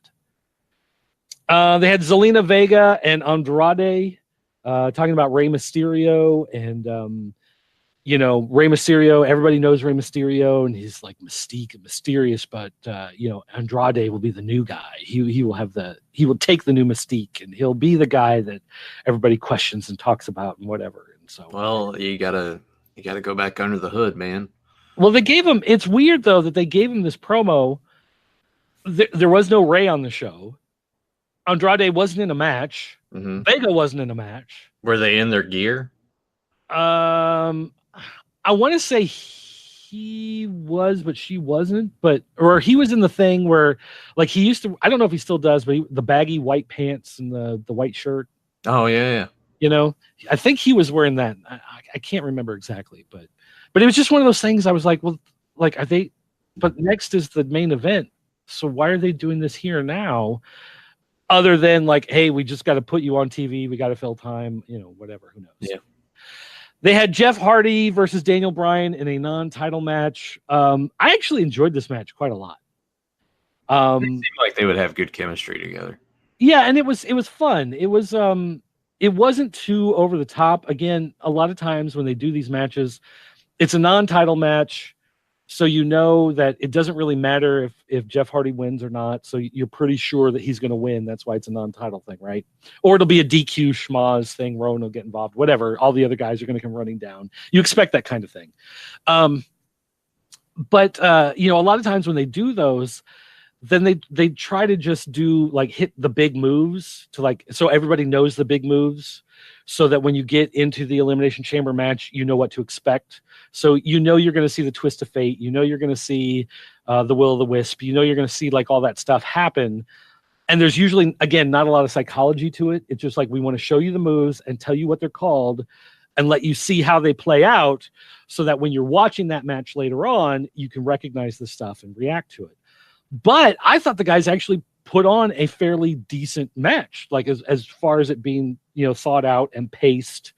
Speaker 2: They had Zelina Vega and Andrade talking about Rey Mysterio, and Rey Mysterio. Everybody knows Rey Mysterio, and he's like mystique and mysterious. But Andrade will be the new guy. He will take the new mystique, and he'll be the guy that everybody questions and talks about and whatever. And so,
Speaker 1: well, you gotta go back under the hood, man.
Speaker 2: Well, they gave him. It's weird though that they gave him this promo. There was no Rey on the show. Andrade wasn't in a match.
Speaker 1: Mm-hmm.
Speaker 2: Vega wasn't in a match.
Speaker 1: Were they in their gear?
Speaker 2: I want to say he was, but she wasn't. Or he was in the thing where, like, he used to. I don't know if he still does, but the baggy white pants and the white shirt.
Speaker 1: Oh yeah.
Speaker 2: I think he was wearing that. I can't remember exactly, but it was just one of those things. I was like, well, like, are they? But next is the main event, so why are they doing this here now? Other than like, hey, we just got to put you on TV. We got to fill time, whatever. Who knows?
Speaker 1: Yeah.
Speaker 2: They had Jeff Hardy versus Daniel Bryan in a non-title match. I actually enjoyed this match quite a lot.
Speaker 1: It seemed like they would have good chemistry together.
Speaker 2: Yeah, and it was fun. It wasn't too over the top. Again, a lot of times when they do these matches, it's a non-title match. So that it doesn't really matter if Jeff Hardy wins or not. So you're pretty sure that he's going to win. That's why it's a non-title thing, right? Or it'll be a DQ schmaz thing. Rowan will get involved. Whatever. All the other guys are going to come running down. You expect that kind of thing. But a lot of times when they do those, then they try to just do like hit the big moves so everybody knows the big moves, so that when you get into the Elimination Chamber match, you know what to expect. So you're going to see the twist of fate. You're going to see the will o' the wisp. You're going to see like all that stuff happen. And there's usually, again, not a lot of psychology to it. It's just like we want to show you the moves and tell you what they're called and let you see how they play out, so that when you're watching that match later on, you can recognize the stuff and react to it. But I thought the guys actually put on a fairly decent match, like as far as it being thought out and paced,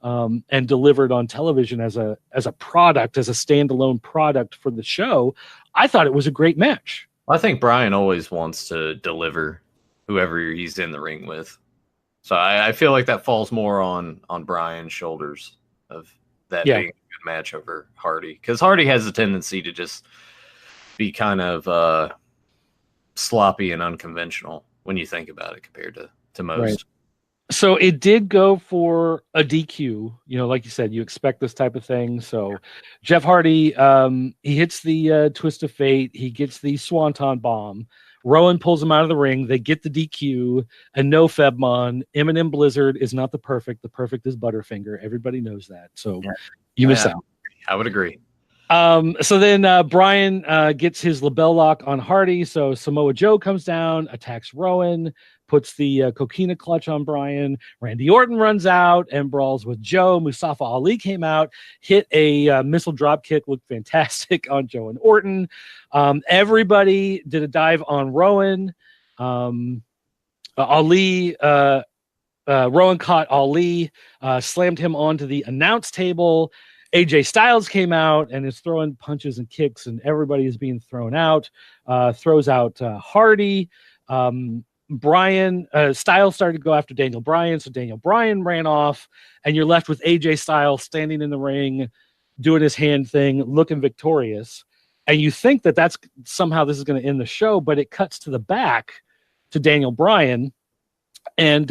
Speaker 2: and delivered on television as a product, as a standalone product for the show. I thought it was a great match.
Speaker 1: I think Brian always wants to deliver whoever he's in the ring with, so I feel like that falls more on Brian's shoulders of that being a good match over Hardy, because Hardy has a tendency to just be kind of sloppy and unconventional when you think about it compared to most.
Speaker 2: Right. So it did go for a DQ. Like you said, you expect this type of thing. So Jeff Hardy, he hits the twist of fate. He gets the swanton bomb. Rowan pulls him out of the ring. They get the DQ, and no Febmon. M&M Blizzard is not the perfect. The perfect is Butterfinger. Everybody knows that. So you miss out.
Speaker 1: I would agree.
Speaker 2: So then Brian gets his label lock on Hardy. So Samoa Joe comes down, attacks Rowan, puts the coquina clutch on Brian. Randy Orton runs out and brawls with Joe. Mustafa Ali came out, hit a missile drop kick, looked fantastic on Joe and Orton. Everybody did a dive on Rowan. Rowan caught Ali, slammed him onto the announce table. AJ Styles came out and is throwing punches and kicks, and everybody is being thrown out. Throws out Hardy. Styles started to go after Daniel Bryan, so Daniel Bryan ran off, and you're left with AJ Styles standing in the ring, doing his hand thing, looking victorious. And you think that that's somehow this is going to end the show, but it cuts to the back to Daniel Bryan, and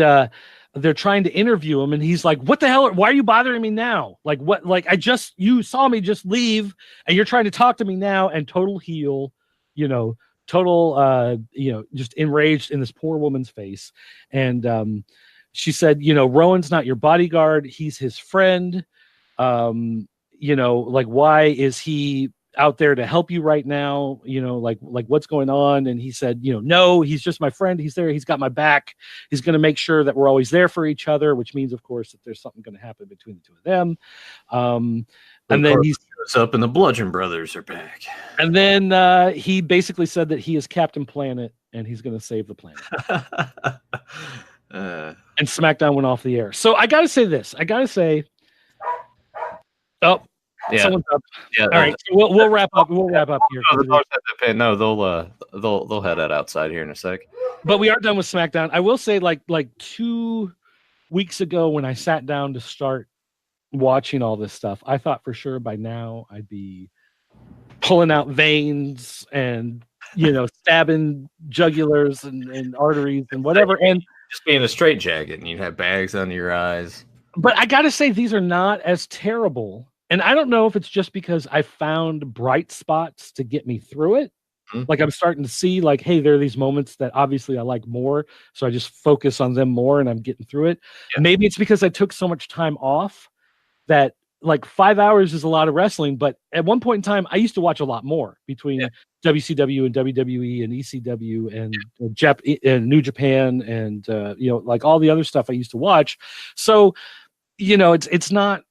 Speaker 2: they're trying to interview him, and he's like, "What the hell? Why are you bothering me now? Like what? Like you saw me just leave, and you're trying to talk to me now." And total heel, just enraged in this poor woman's face. And she said, "Rowan's not your bodyguard. He's his friend. Why is he out there to help you right now? Like what's going on?" And he said, "No, he's just my friend. He's there. He's got my back. He's going to make sure that we're always there for each other," which means, of course, that there's something going to happen between the two of them. And then he
Speaker 1: shows up and the Bludgeon Brothers are back.
Speaker 2: And then he basically said that he is Captain Planet and he's going to save the planet. And SmackDown went off the air. So I got to say this. Oh, yeah. Someone's up. Yeah. All right. So we'll wrap up. We'll wrap up here.
Speaker 1: No, they'll head that outside here in a sec.
Speaker 2: But we are done with SmackDown. I will say, like 2 weeks ago when I sat down to start watching all this stuff, I thought for sure by now I'd be pulling out veins and stabbing jugulars and arteries and whatever, and
Speaker 1: just being a straitjacket, and you'd have bags under your eyes.
Speaker 2: But I gotta say, these are not as terrible, and I don't know if it's just because I found bright spots to get me through it. Mm-hmm. Like I'm starting to see, like, hey, there are these moments that obviously I like more, so I just focus on them more, and I'm getting through it. Yeah. Maybe it's because I took so much time off that, like, 5 hours is a lot of wrestling, but at one point in time, I used to watch a lot more between WCW and WWE and ECW and New Japan and like all the other stuff I used to watch. So, it's not,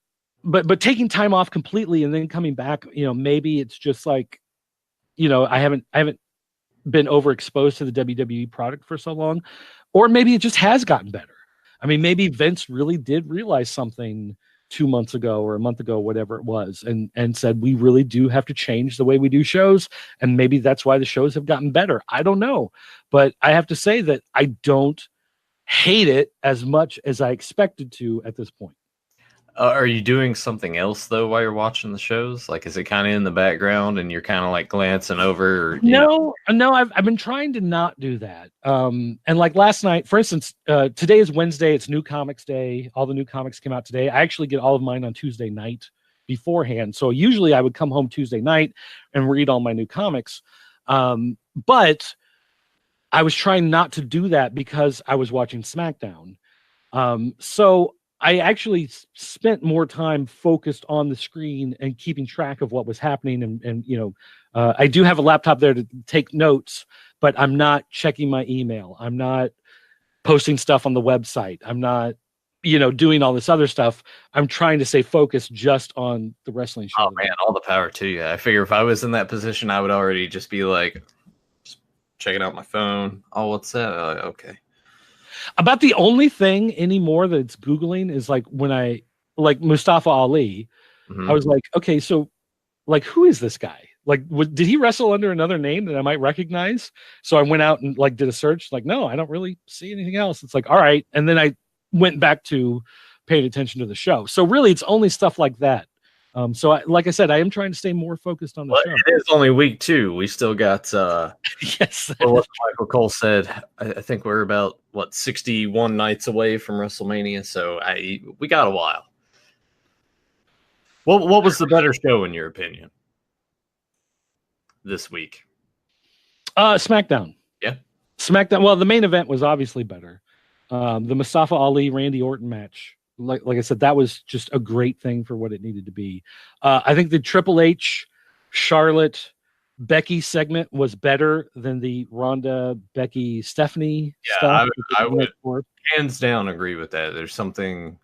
Speaker 2: but taking time off completely and then coming back, maybe it's just like, I haven't been overexposed to the WWE product for so long, or maybe it just has gotten better. I mean, maybe Vince really did realize something 2 months ago or a month ago, whatever it was, and said, we really do have to change the way we do shows. And maybe that's why the shows have gotten better. I don't know. But I have to say that I don't hate it as much as I expected to at this point.
Speaker 1: Are you doing something else though while you're watching the shows? Like, is it kind of in the background and you're kind of like glancing over? Or,
Speaker 2: no, I've been trying to not do that. And like last night, for instance, today is Wednesday. It's New Comics Day. All the new comics came out today. I actually get all of mine on Tuesday night beforehand. So usually I would come home Tuesday night and read all my new comics. But I was trying not to do that because I was watching SmackDown. So I actually spent more time focused on the screen and keeping track of what was happening. And I do have a laptop there to take notes, but I'm not checking my email. I'm not posting stuff on the website. I'm not, doing all this other stuff. I'm trying to stay focused just on the wrestling show.
Speaker 1: Oh man, all the power to you. I figure if I was in that position, I would already just be like, just checking out my phone. Oh, what's that? Okay.
Speaker 2: About the only thing anymore that's Googling is like when I like Mustafa Ali, I was like, okay, so like, who is this guy? Like, did he wrestle under another name that I might recognize? So I went out and like did a search. Like, no, I don't really see anything else. It's like, all right. And then I went back to paying attention to the show. So really, it's only stuff like that. So like I said, I am trying to stay more focused on the show.
Speaker 1: It is only week 2. We still got
Speaker 2: yes.
Speaker 1: What Michael Cole said. I think we're about 61 nights away from WrestleMania. So we got a while. What was the better show in your opinion this week?
Speaker 2: SmackDown.
Speaker 1: Yeah.
Speaker 2: SmackDown. Well, the main event was obviously better. The Mustafa Ali Randy Orton match, like I said, that was just a great thing for what it needed to be. I think the Triple H, Charlotte, Becky segment was better than the Ronda, Becky, Stephanie stuff.
Speaker 1: I would hands down agree with that. There's something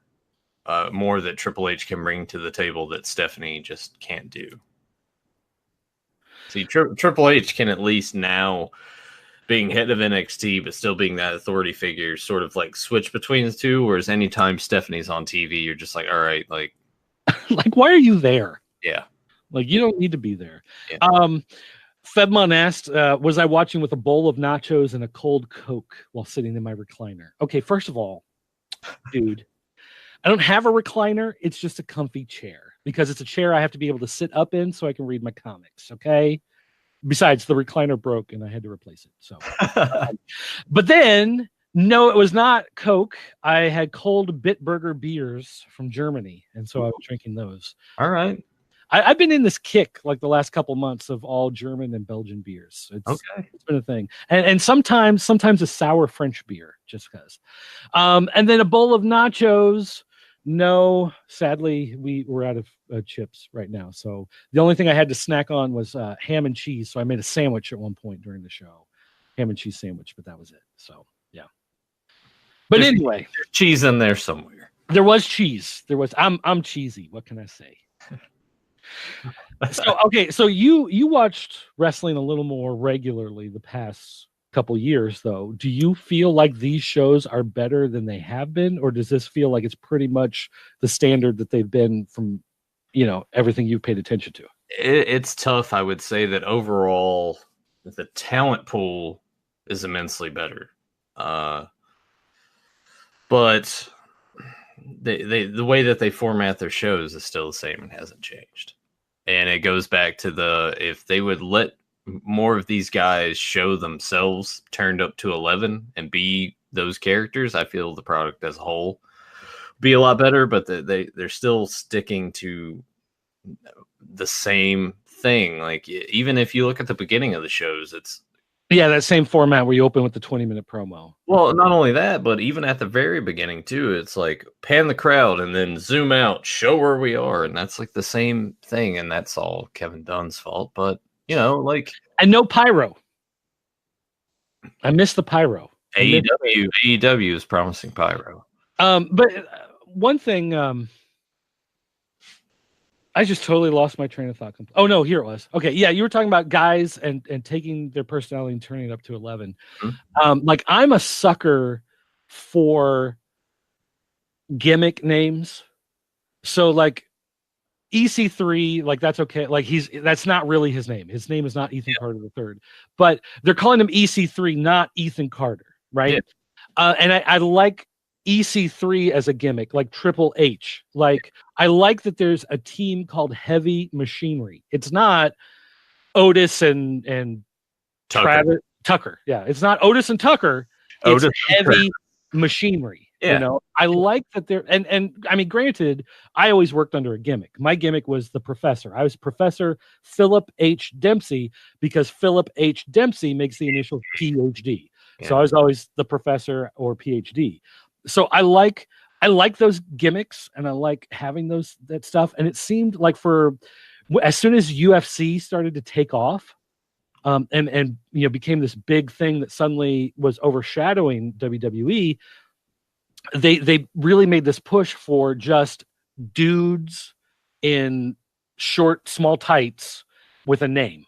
Speaker 1: more that Triple H can bring to the table that Stephanie just can't do. See, Triple H can at least now, being head of NXT, but still being that authority figure, sort of like switch between the two. Whereas anytime Stephanie's on TV, you're just like, all right, like,
Speaker 2: like, why are you there?
Speaker 1: Yeah.
Speaker 2: Like, you don't need to be there.
Speaker 1: Yeah.
Speaker 2: Fedmon asked, was I watching with a bowl of nachos and a cold Coke while sitting in my recliner? Okay, first of all, dude, I don't have a recliner. It's just a comfy chair because it's a chair I have to be able to sit up in so I can read my comics, okay? Besides, the recliner broke and I had to replace it. So, but then, no, it was not Coke. I had cold Bitburger beers from Germany, and so I was drinking those.
Speaker 1: All right.
Speaker 2: I've been in this kick like the last couple months of all German and Belgian beers. It's been a thing, and sometimes a sour French beer, just because. And then a bowl of nachos. No, sadly, we're out of chips right now. So the only thing I had to snack on was ham and cheese. So I made a sandwich at one point during the show, ham and cheese sandwich, but that was it. So yeah. But anyway,
Speaker 1: there's cheese in there somewhere.
Speaker 2: There was cheese. There was. I'm cheesy. What can I say? So you watched wrestling a little more regularly the past couple years, though. Do you feel like these shows are better than they have been, or does this feel like it's pretty much the standard that they've been from, everything you've paid attention to?
Speaker 1: It's tough. I would say that overall, the talent pool is immensely better, but the way that they format their shows is still the same and hasn't changed. And it goes back to if they would let more of these guys show themselves turned up to 11 and be those characters, I feel the product as a whole would be a lot better, but they're still sticking to the same thing. Like, even if you look at the beginning of the shows, it's
Speaker 2: that same format where you open with the 20-minute promo.
Speaker 1: Well, not only that, but even at the very beginning too, it's like pan the crowd and then zoom out, show where we are, and that's like the same thing, and that's all Kevin Dunn's fault. But
Speaker 2: and no pyro. I miss the pyro.
Speaker 1: AEW is promising pyro.
Speaker 2: But one thing, I just totally lost my train of thought. Oh no, here it was. Okay, yeah, you were talking about guys and taking their personality and turning it up to 11. Mm-hmm. Like, I'm a sucker for gimmick names. So like EC3, like, that's okay. Like, that's not really his name. His name is not Ethan Carter III, but they're calling him EC3, not Ethan Carter, right? Yeah. And I like EC3 as a gimmick, like Triple H. Like, I like that there's a team called Heavy Machinery. It's not Otis and Travis Tucker. Yeah, it's not Otis and Tucker. It's Heavy Machinery. Yeah. I like that they're and I mean, granted, I always worked under a gimmick. My gimmick was the professor. I was Professor Philip H. Dempsey because Philip H. Dempsey makes the initial PhD. Yeah. So I was always the professor or PhD. So I like those gimmicks, and I like having that stuff. And it seemed like as soon as UFC started to take off, and became this big thing that suddenly was overshadowing WWE, they really made this push for just dudes in short, small tights with a name.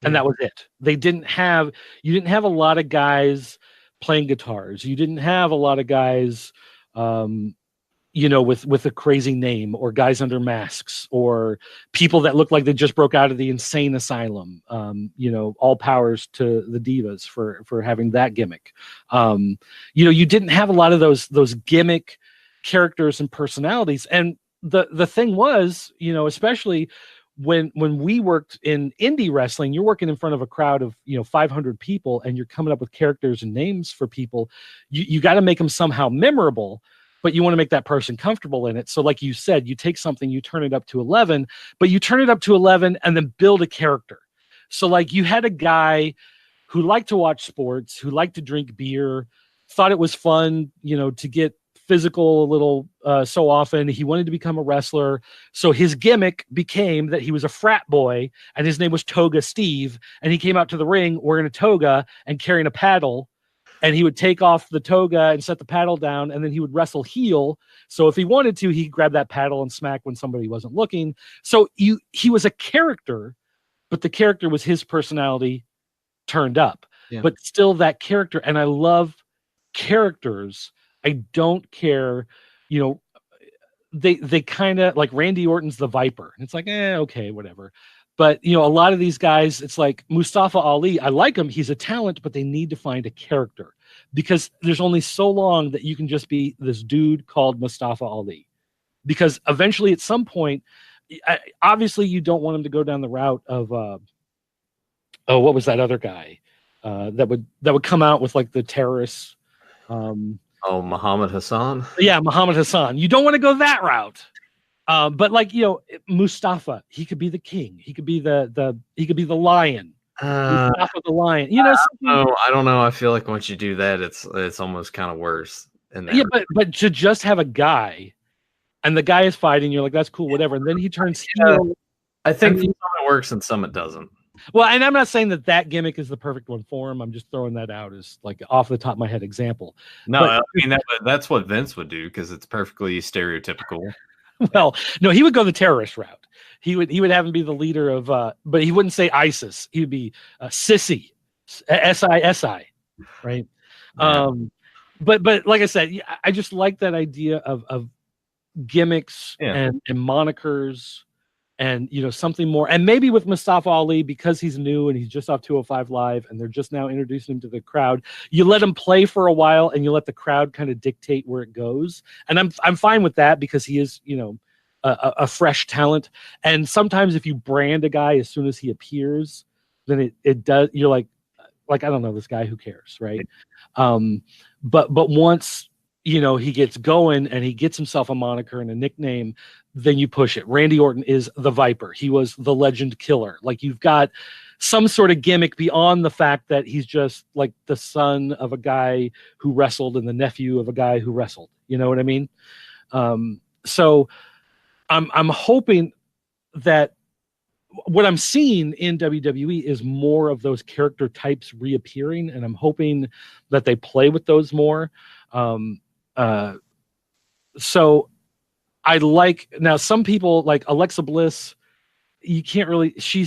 Speaker 2: And that was it. You didn't have a lot of guys playing guitars. You didn't have a lot of guys, with a crazy name, or guys under masks, or people that look like they just broke out of the insane asylum. All powers to the Divas for having that gimmick. You didn't have a lot of those gimmick characters and personalities. And the thing was, especially when we worked in indie wrestling, you're working in front of a crowd of 500 people, and you're coming up with characters and names for people. You got to make them somehow memorable, but you want to make that person comfortable in it. So like you said, you take something, you turn it up to 11, but you turn it up to 11 and then build a character. So like, you had a guy who liked to watch sports, who liked to drink beer, thought it was fun, to get physical a little so often. He wanted to become a wrestler. So his gimmick became that he was a frat boy and his name was Toga Steve. And he came out to the ring wearing a toga and carrying a paddle. And he would take off the toga and set the paddle down, and then he would wrestle heel. So if he wanted to, he'd grab that paddle and smack when somebody wasn't looking. So he was a character, but the character was his personality turned up. Yeah. But still that character. And I love characters. I don't care, they kind of like Randy Orton's the Viper. And it's like, okay, whatever. But, a lot of these guys, it's like Mustafa Ali. I like him. He's a talent, but they need to find a character because there's only so long that you can just be this dude called Mustafa Ali. Because eventually at some point, obviously you don't want him to go down the route of, what was that other guy that would come out with like the terrorists?
Speaker 3: Muhammad Hassan.
Speaker 2: Yeah, Muhammad Hassan. You don't want to go that route. But like, Mustafa, he could be the king. He could be he could be the lion. Mustafa the lion.
Speaker 3: I don't know. I feel like once you do that, it's almost kind of worse.
Speaker 2: Yeah, but to just have a guy, and the guy is fighting, you're like, that's cool, whatever. And then he turns heel.
Speaker 3: I think some it works and some it doesn't.
Speaker 2: Well, and I'm not saying that gimmick is the perfect one for him. I'm just throwing that out as like off the top of my head example.
Speaker 3: No, I mean that's what Vince would do because it's perfectly stereotypical.
Speaker 2: Well, no, he would go the terrorist route. He would have him be the leader of, but he wouldn't say ISIS. He would be Sissy, SISI, right? Yeah. But like I said, I just like that idea of gimmicks and monikers. And, something more. And maybe with Mustafa Ali, because he's new and he's just off 205 Live and they're just now introducing him to the crowd, you let him play for a while and you let the crowd kind of dictate where it goes. And I'm fine with that because he is, a fresh talent. And sometimes if you brand a guy as soon as he appears, then it does, you're like, I don't know this guy, who cares, right? But once, he gets going and he gets himself a moniker and a nickname, then you push it. Randy Orton is the Viper. He was the Legend Killer. Like you've got some sort of gimmick beyond the fact that he's just like the son of a guy who wrestled and the nephew of a guy who wrestled. You know what I mean? So I'm hoping that what I'm seeing in WWE is more of those character types reappearing, and I'm hoping that they play with those more. So I like, now some people like Alexa Bliss, you can't really, she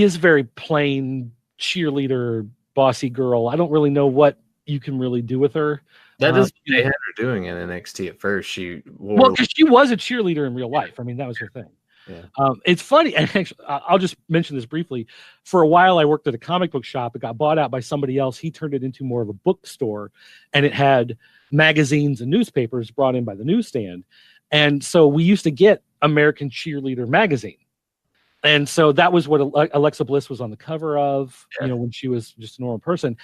Speaker 2: is very plain cheerleader, bossy girl. I don't really know what you can really do with her.
Speaker 3: That is what they had her doing in NXT at first.
Speaker 2: Because she was a cheerleader in real life. I mean, that was her thing. Yeah. It's funny, and actually, I'll just mention this briefly. For a while, I worked at a comic book shop. It got bought out by somebody else. He turned it into more of a bookstore, and it had magazines and newspapers brought in by the newsstand. And so we used to get American Cheerleader magazine. And so that was what Alexa Bliss was on the cover of, when she was just a normal person.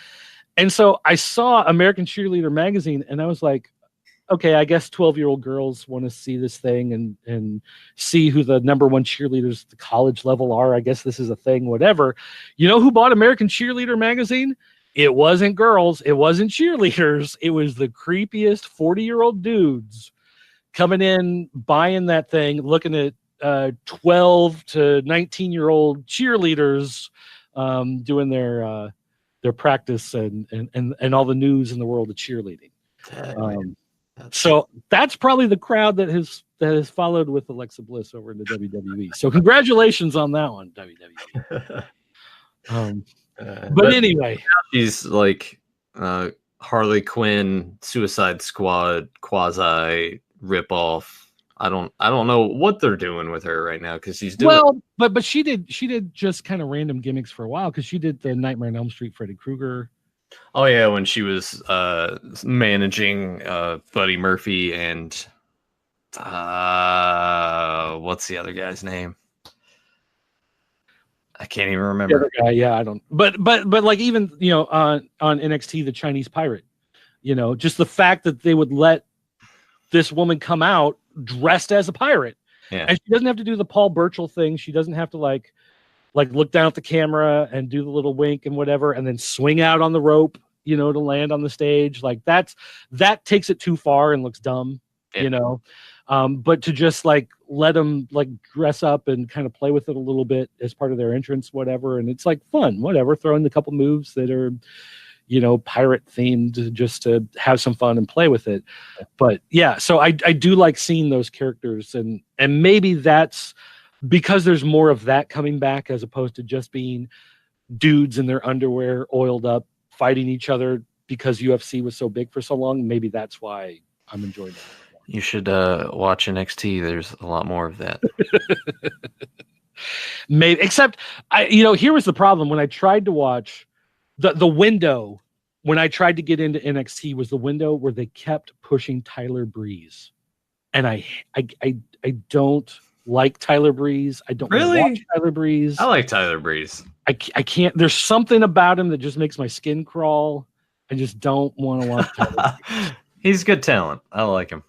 Speaker 2: And so I saw American Cheerleader magazine, and I was like, okay, I guess 12-year-old girls want to see this thing and see who the number one cheerleaders at the college level are. I guess this is a thing, whatever. You know who bought American Cheerleader magazine? It wasn't girls. It wasn't cheerleaders. It was the creepiest 40-year-old dudes coming in, buying that thing, looking at 12 to 19-year-old cheerleaders doing their practice and all the news in the world of cheerleading. So that's probably the crowd that has followed with Alexa Bliss over into WWE. So congratulations on that one, WWE. But anyway,
Speaker 3: she's like Harley Quinn, Suicide Squad, quasi ripoff. I don't know what they're doing with her right now because she's doing
Speaker 2: but she did just kind of random gimmicks for a while because she did the Nightmare on Elm Street Freddy Krueger.
Speaker 3: Oh yeah, when she was managing Buddy Murphy and what's the other guy's name? I can't even remember.
Speaker 2: The other guy, yeah, I don't. But like even on NXT, the Chinese Pirate, just the fact that they would let this woman come out dressed as a pirate, and she doesn't have to do the Paul Burchill thing. She doesn't have to like look down at the camera and do the little wink and whatever, and then swing out on the rope, you know, to land on the stage. Like that takes it too far and looks dumb, you know. But to just like let them like dress up and kind of play with it a little bit as part of their entrance, whatever, and it's like fun, whatever. Throw in a couple moves that are, you know, pirate themed, just to have some fun and play with it. But yeah, so I do like seeing those characters, and maybe that's because there's more of that coming back as opposed to just being dudes in their underwear, oiled up, fighting each other because UFC was so big for so long. Maybe that's why I'm enjoying it.
Speaker 3: You should watch NXT. There's a lot more of that.
Speaker 2: Maybe, except here was the problem when I tried to watch the window. When I tried to get into NXT was the window where they kept pushing Tyler Breeze, and I don't like Tyler Breeze. I don't
Speaker 3: really
Speaker 2: watch Tyler Breeze.
Speaker 3: I like Tyler Breeze.
Speaker 2: I can't. There's something about him that just makes my skin crawl. I just don't want to watch Tyler Breeze.
Speaker 3: He's good talent. I like him.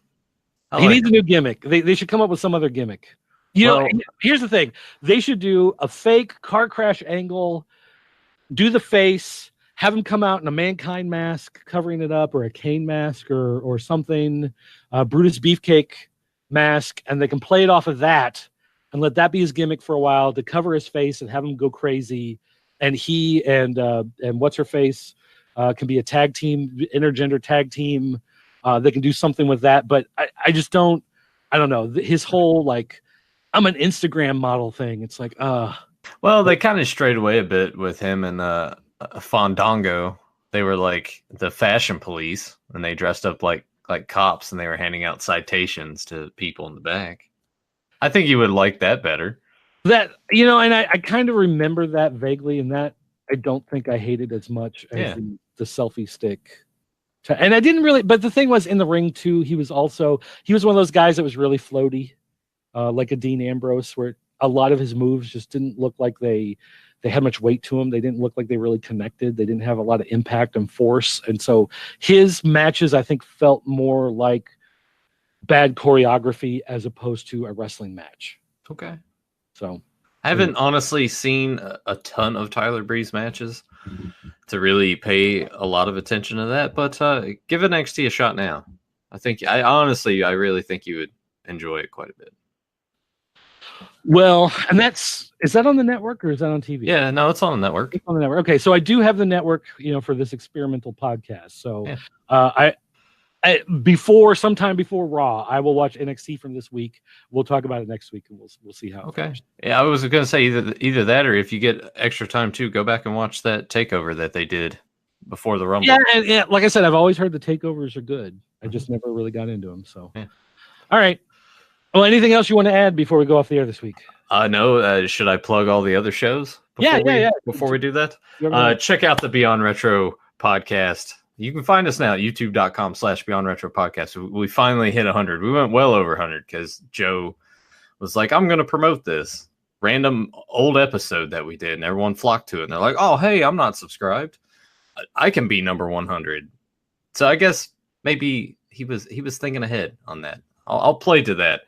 Speaker 2: He needs a new gimmick. They should come up with some other gimmick. You know, here's the thing. They should do a fake car crash angle, do the face, have him come out in a Mankind mask covering it up, or a Kane mask, or something, Brutus Beefcake mask, and they can play it off of that and let that be his gimmick for a while to cover his face and have him go crazy. And he and what's her face can be a tag team, intergender tag team. They can do something with that, but I just don't. I don't know his whole like I'm an Instagram model thing. It's like
Speaker 3: Well, they kind of strayed away a bit with him and Fandango. They were like the fashion police, and they dressed up like cops, and they were handing out citations to people in the back. I think you would like that better.
Speaker 2: That, you know, and I kind of remember that vaguely, and that I don't think I hated as much as the selfie stick. And I didn't really, but the thing was in the ring too, he was one of those guys that was really floaty, like a Dean Ambrose, where a lot of his moves just didn't look like they had much weight to them. They didn't look like they really connected. They didn't have a lot of impact and force. And so his matches, I think, felt more like bad choreography as opposed to a wrestling match.
Speaker 3: Okay.
Speaker 2: So
Speaker 3: I haven't honestly seen a ton of Tyler Breeze matches to really pay a lot of attention to that, but give NXT a shot now. I really think you would enjoy it quite a bit.
Speaker 2: Well, and is that on the network or is that on TV?
Speaker 3: Yeah, no, it's on the network.
Speaker 2: It's on the network. Okay, so I do have the network, you know, for this experimental podcast. So sometime before Raw, I will watch NXT from this week. We'll talk about it next week, and we'll see how.
Speaker 3: Okay. Yeah, I was going to say either that, or if you get extra time too, go back and watch that takeover that they did before the Rumble.
Speaker 2: Yeah, and like I said, I've always heard the takeovers are good. I just never really got into them. So, all right. Well, anything else you want to add before we go off the air this week?
Speaker 3: No. Should I plug all the other shows? Before we do that, check out the Beyond Retro podcast. You can find us now at youtube.com/Beyond Retro Podcast. We finally hit 100. We went well over 100 because Joe was like, I'm going to promote this random old episode that we did, and everyone flocked to it. And they're like, oh, hey, I'm not subscribed. I can be number 100. So I guess maybe he was thinking ahead on that. I'll play to that.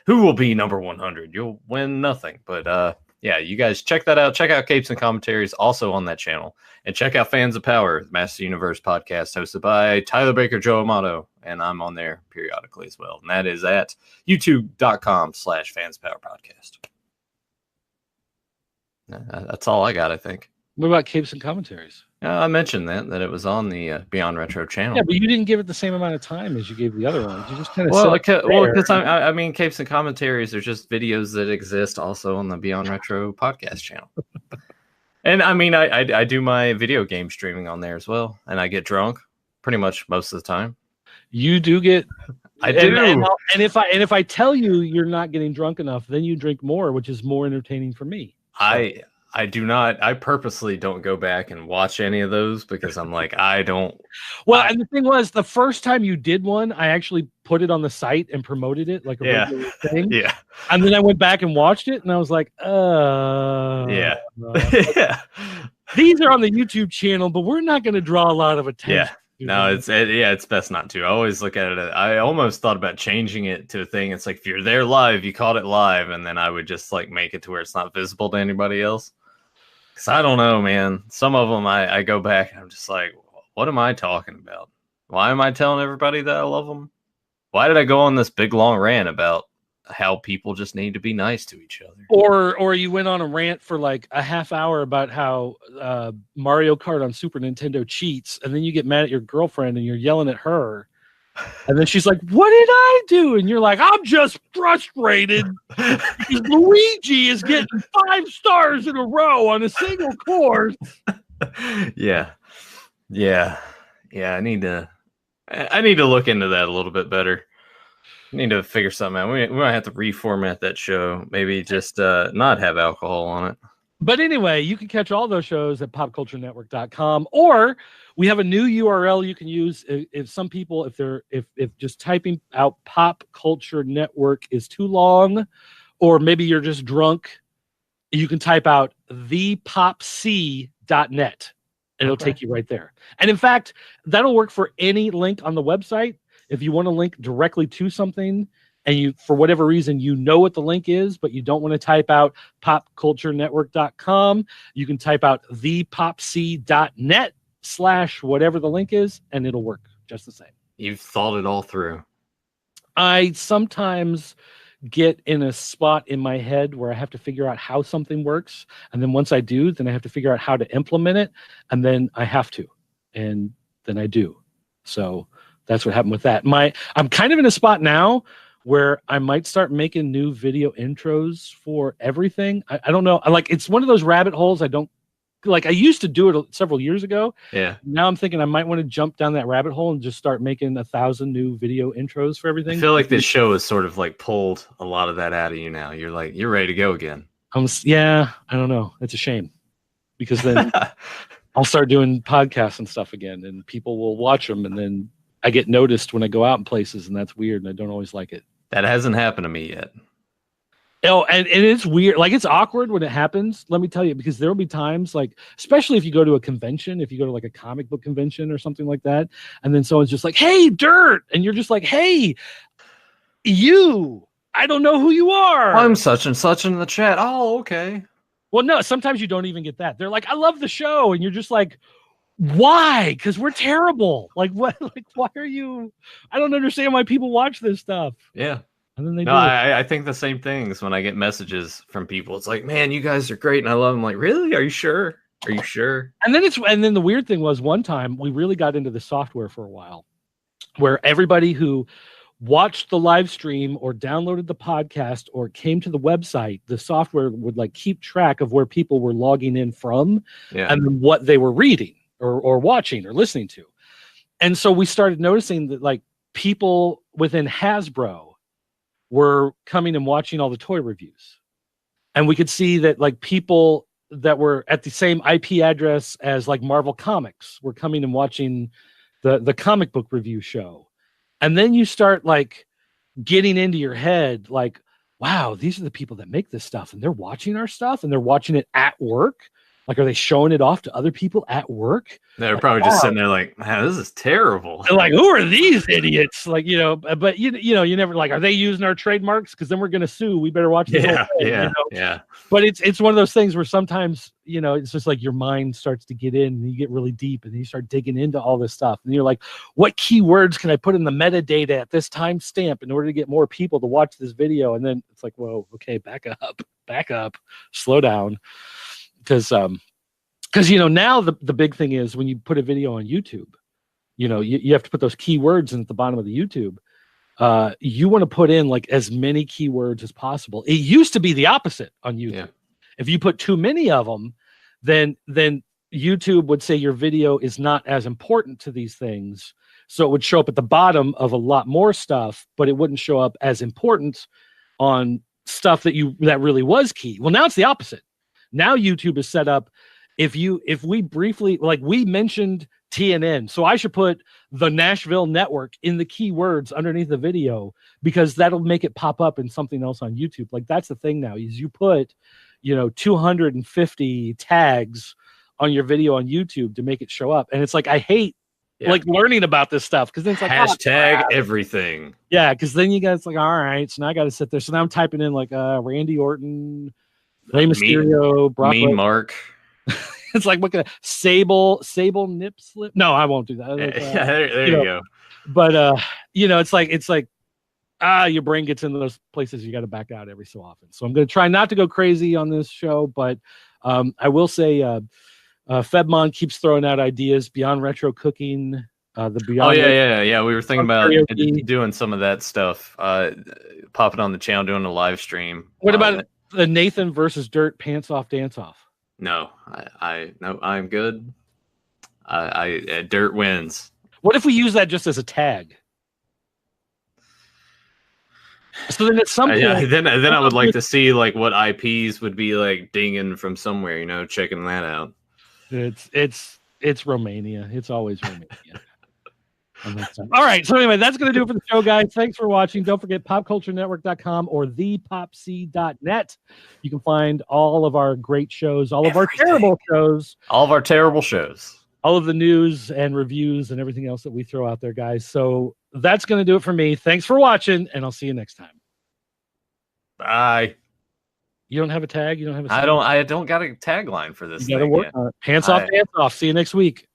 Speaker 3: Who will be number 100? You'll win nothing. But yeah, you guys check that out. Check out Capes and Commentaries also on that channel. And check out Fans of Power, the Master Universe podcast hosted by Tyler Baker, Joe Amato. And I'm on there periodically as well. And that is at youtube.com/Fans of Power podcast. That's all I got, I think.
Speaker 2: What about Capes and Commentaries?
Speaker 3: I mentioned that it was on the Beyond Retro channel.
Speaker 2: Yeah, but you didn't give it the same amount of time as you gave the other ones. You just kind of
Speaker 3: because I mean, Capes and Commentaries are just videos that exist also on the Beyond Retro podcast channel. And I mean, I do my video game streaming on there as well, and I get drunk pretty much most of the time.
Speaker 2: You do get.
Speaker 3: I do.
Speaker 2: And if I tell you you're not getting drunk enough, then you drink more, which is more entertaining for me. So.
Speaker 3: I do not. I purposely don't go back and watch any of those because I'm like, I don't.
Speaker 2: Well, and the thing was, the first time you did one, I actually put it on the site and promoted it like a regular thing.
Speaker 3: Yeah.
Speaker 2: And then I went back and watched it, and I was like, yeah. These are on the YouTube channel, but we're not going to draw a lot of attention.
Speaker 3: Yeah. No, it's best not to. I always look at it. I almost thought about changing it to a thing. It's like if you're there live, you caught it live, and then I would just like make it to where it's not visible to anybody else. Because I don't know, man. Some of them I go back and I'm just like, what am I talking about? Why am I telling everybody that I love them? Why did I go on this big long rant about how people just need to be nice to each other?
Speaker 2: Or you went on a rant for like a half hour about how Mario Kart on Super Nintendo cheats, and then you get mad at your girlfriend and you're yelling at her, and then she's like, "What did I do?" And you're like, "I'm just frustrated because Luigi is getting 5 stars in a row on a single course."
Speaker 3: Yeah. I need to look into that a little bit better. I need to figure something out. We might have to reformat that show. Maybe just not have alcohol on it.
Speaker 2: But anyway, you can catch all those shows at popculturenetwork.com, or we have a new URL you can use if some people, if just typing out Pop Culture Network is too long, or maybe you're just drunk, you can type out thepopc.net. And it'll take you right there. And in fact, that'll work for any link on the website. If you want to link directly to something and you, for whatever reason, you know what the link is, but you don't want to type out popculturenetwork.com, you can type out thepopc.net / whatever the link is, and it'll work just the same.
Speaker 3: You've thought it all through.
Speaker 2: I sometimes get in a spot in my head where I have to figure out how something works. And then once I do, then I have to figure out how to implement it. And then I have to, and then I do. So that's what happened with that. I'm kind of in a spot now where I might start making new video intros for everything. I don't know. It's one of those rabbit holes I don't like. I used to do it several years ago.
Speaker 3: Yeah.
Speaker 2: Now I'm thinking I might want to jump down that rabbit hole and just start making 1,000 new video intros for everything.
Speaker 3: I feel like this show has sort of like pulled a lot of that out of you now. You're ready to go again.
Speaker 2: Yeah, I don't know. It's a shame because then I'll start doing podcasts and stuff again, and people will watch them, and then I get noticed when I go out in places, and that's weird, and I don't always like it.
Speaker 3: That hasn't happened to me yet.
Speaker 2: Oh, and it's weird. Like, it's awkward when it happens, let me tell you, because there'll be times, like, especially if you go to a convention, if you go to like a comic book convention or something like that, and then someone's just like, "Hey, Dirt," and you're just like, "Hey, you, I don't know who you are.
Speaker 3: I'm such and such in the chat." Oh, okay.
Speaker 2: Well, no, sometimes you don't even get that. They're like, "I love the show," and you're just like, why? Because we're terrible. Like, what? Like, why are you? I don't understand why people watch this stuff.
Speaker 3: Yeah.
Speaker 2: And then they
Speaker 3: no, I think the same things when I get messages from people. It's like, "Man, you guys are great," and I love them. Like, really? Are you sure? Are you sure?
Speaker 2: And then the weird thing was, one time we really got into the software for a while, where everybody who watched the live stream or downloaded the podcast or came to the website, the software would like keep track of where people were logging in from, and what they were reading or watching or listening to. And so we started noticing that like people within Hasbro were coming and watching all the toy reviews. And we could see that like people that were at the same IP address as like Marvel Comics were coming and watching the comic book review show. And then you start like getting into your head, like, wow, these are the people that make this stuff, and they're watching our stuff, and they're watching it at work. Like, are they showing it off to other people at work?
Speaker 3: They're probably just sitting there like, "Man, this is terrible."
Speaker 2: They're like, "Who are these idiots?" Like, but you never like, are they using our trademarks? Because then we're going to sue. We better watch this.
Speaker 3: Yeah.
Speaker 2: But it's one of those things where sometimes, it's just like your mind starts to get in and you get really deep and you start digging into all this stuff. And you're like, what keywords can I put in the metadata at this timestamp in order to get more people to watch this video? And then it's like, whoa, okay, back up, slow down. Because now the big thing is when you put a video on YouTube, you have to put those keywords in at the bottom of the YouTube. You want to put in like as many keywords as possible. It used to be the opposite on YouTube. Yeah. If you put too many of them, then YouTube would say your video is not as important to these things. So it would show up at the bottom of a lot more stuff, but it wouldn't show up as important on stuff that really was key. Well, now it's the opposite. Now YouTube is set up. If we briefly, like, we mentioned TNN, so I should put the Nashville Network in the keywords underneath the video, because that'll make it pop up in something else on YouTube. Like, that's the thing now, is you put 250 tags on your video on YouTube to make it show up. And it's like, I hate like learning about this stuff, because then it's like
Speaker 3: hashtag everything.
Speaker 2: Yeah, because then you guys like, all right, so now I got to sit there. So now I'm typing in like Randy Orton, Rey Mysterio, Brock
Speaker 3: Mean Mark.
Speaker 2: It's like what kind of sable nip slip? No, I won't do that.
Speaker 3: Yeah, there you go.
Speaker 2: But it's like your brain gets into those places you got to back out every so often. So I'm going to try not to go crazy on this show, but I will say Fedmon keeps throwing out ideas beyond retro cooking. The Beyond.
Speaker 3: Yeah. We were thinking about doing some of that stuff. Popping on the channel, doing a live stream.
Speaker 2: What about the Nathan versus Dirt pants off dance off?
Speaker 3: No, I'm good. Dirt wins.
Speaker 2: What if we use that just as a tag? So then at some point,
Speaker 3: then I would like to see like what IPs would be like dinging from somewhere, checking that out.
Speaker 2: It's Romania. It's always Romania. All right. So anyway, that's going to do it for the show, guys. Thanks for watching. Don't forget popculturenetwork.com or thepopc.net. You can find all of our great shows, all of our terrible shows,
Speaker 3: all of the news and reviews and everything else that we throw out there, guys. So that's going to do it for me. Thanks for watching, and I'll see you next time. Bye. You don't have a tag? You don't have a tag? I don't got a tagline for this. You got to work on it. Pants off, dance off. See you next week.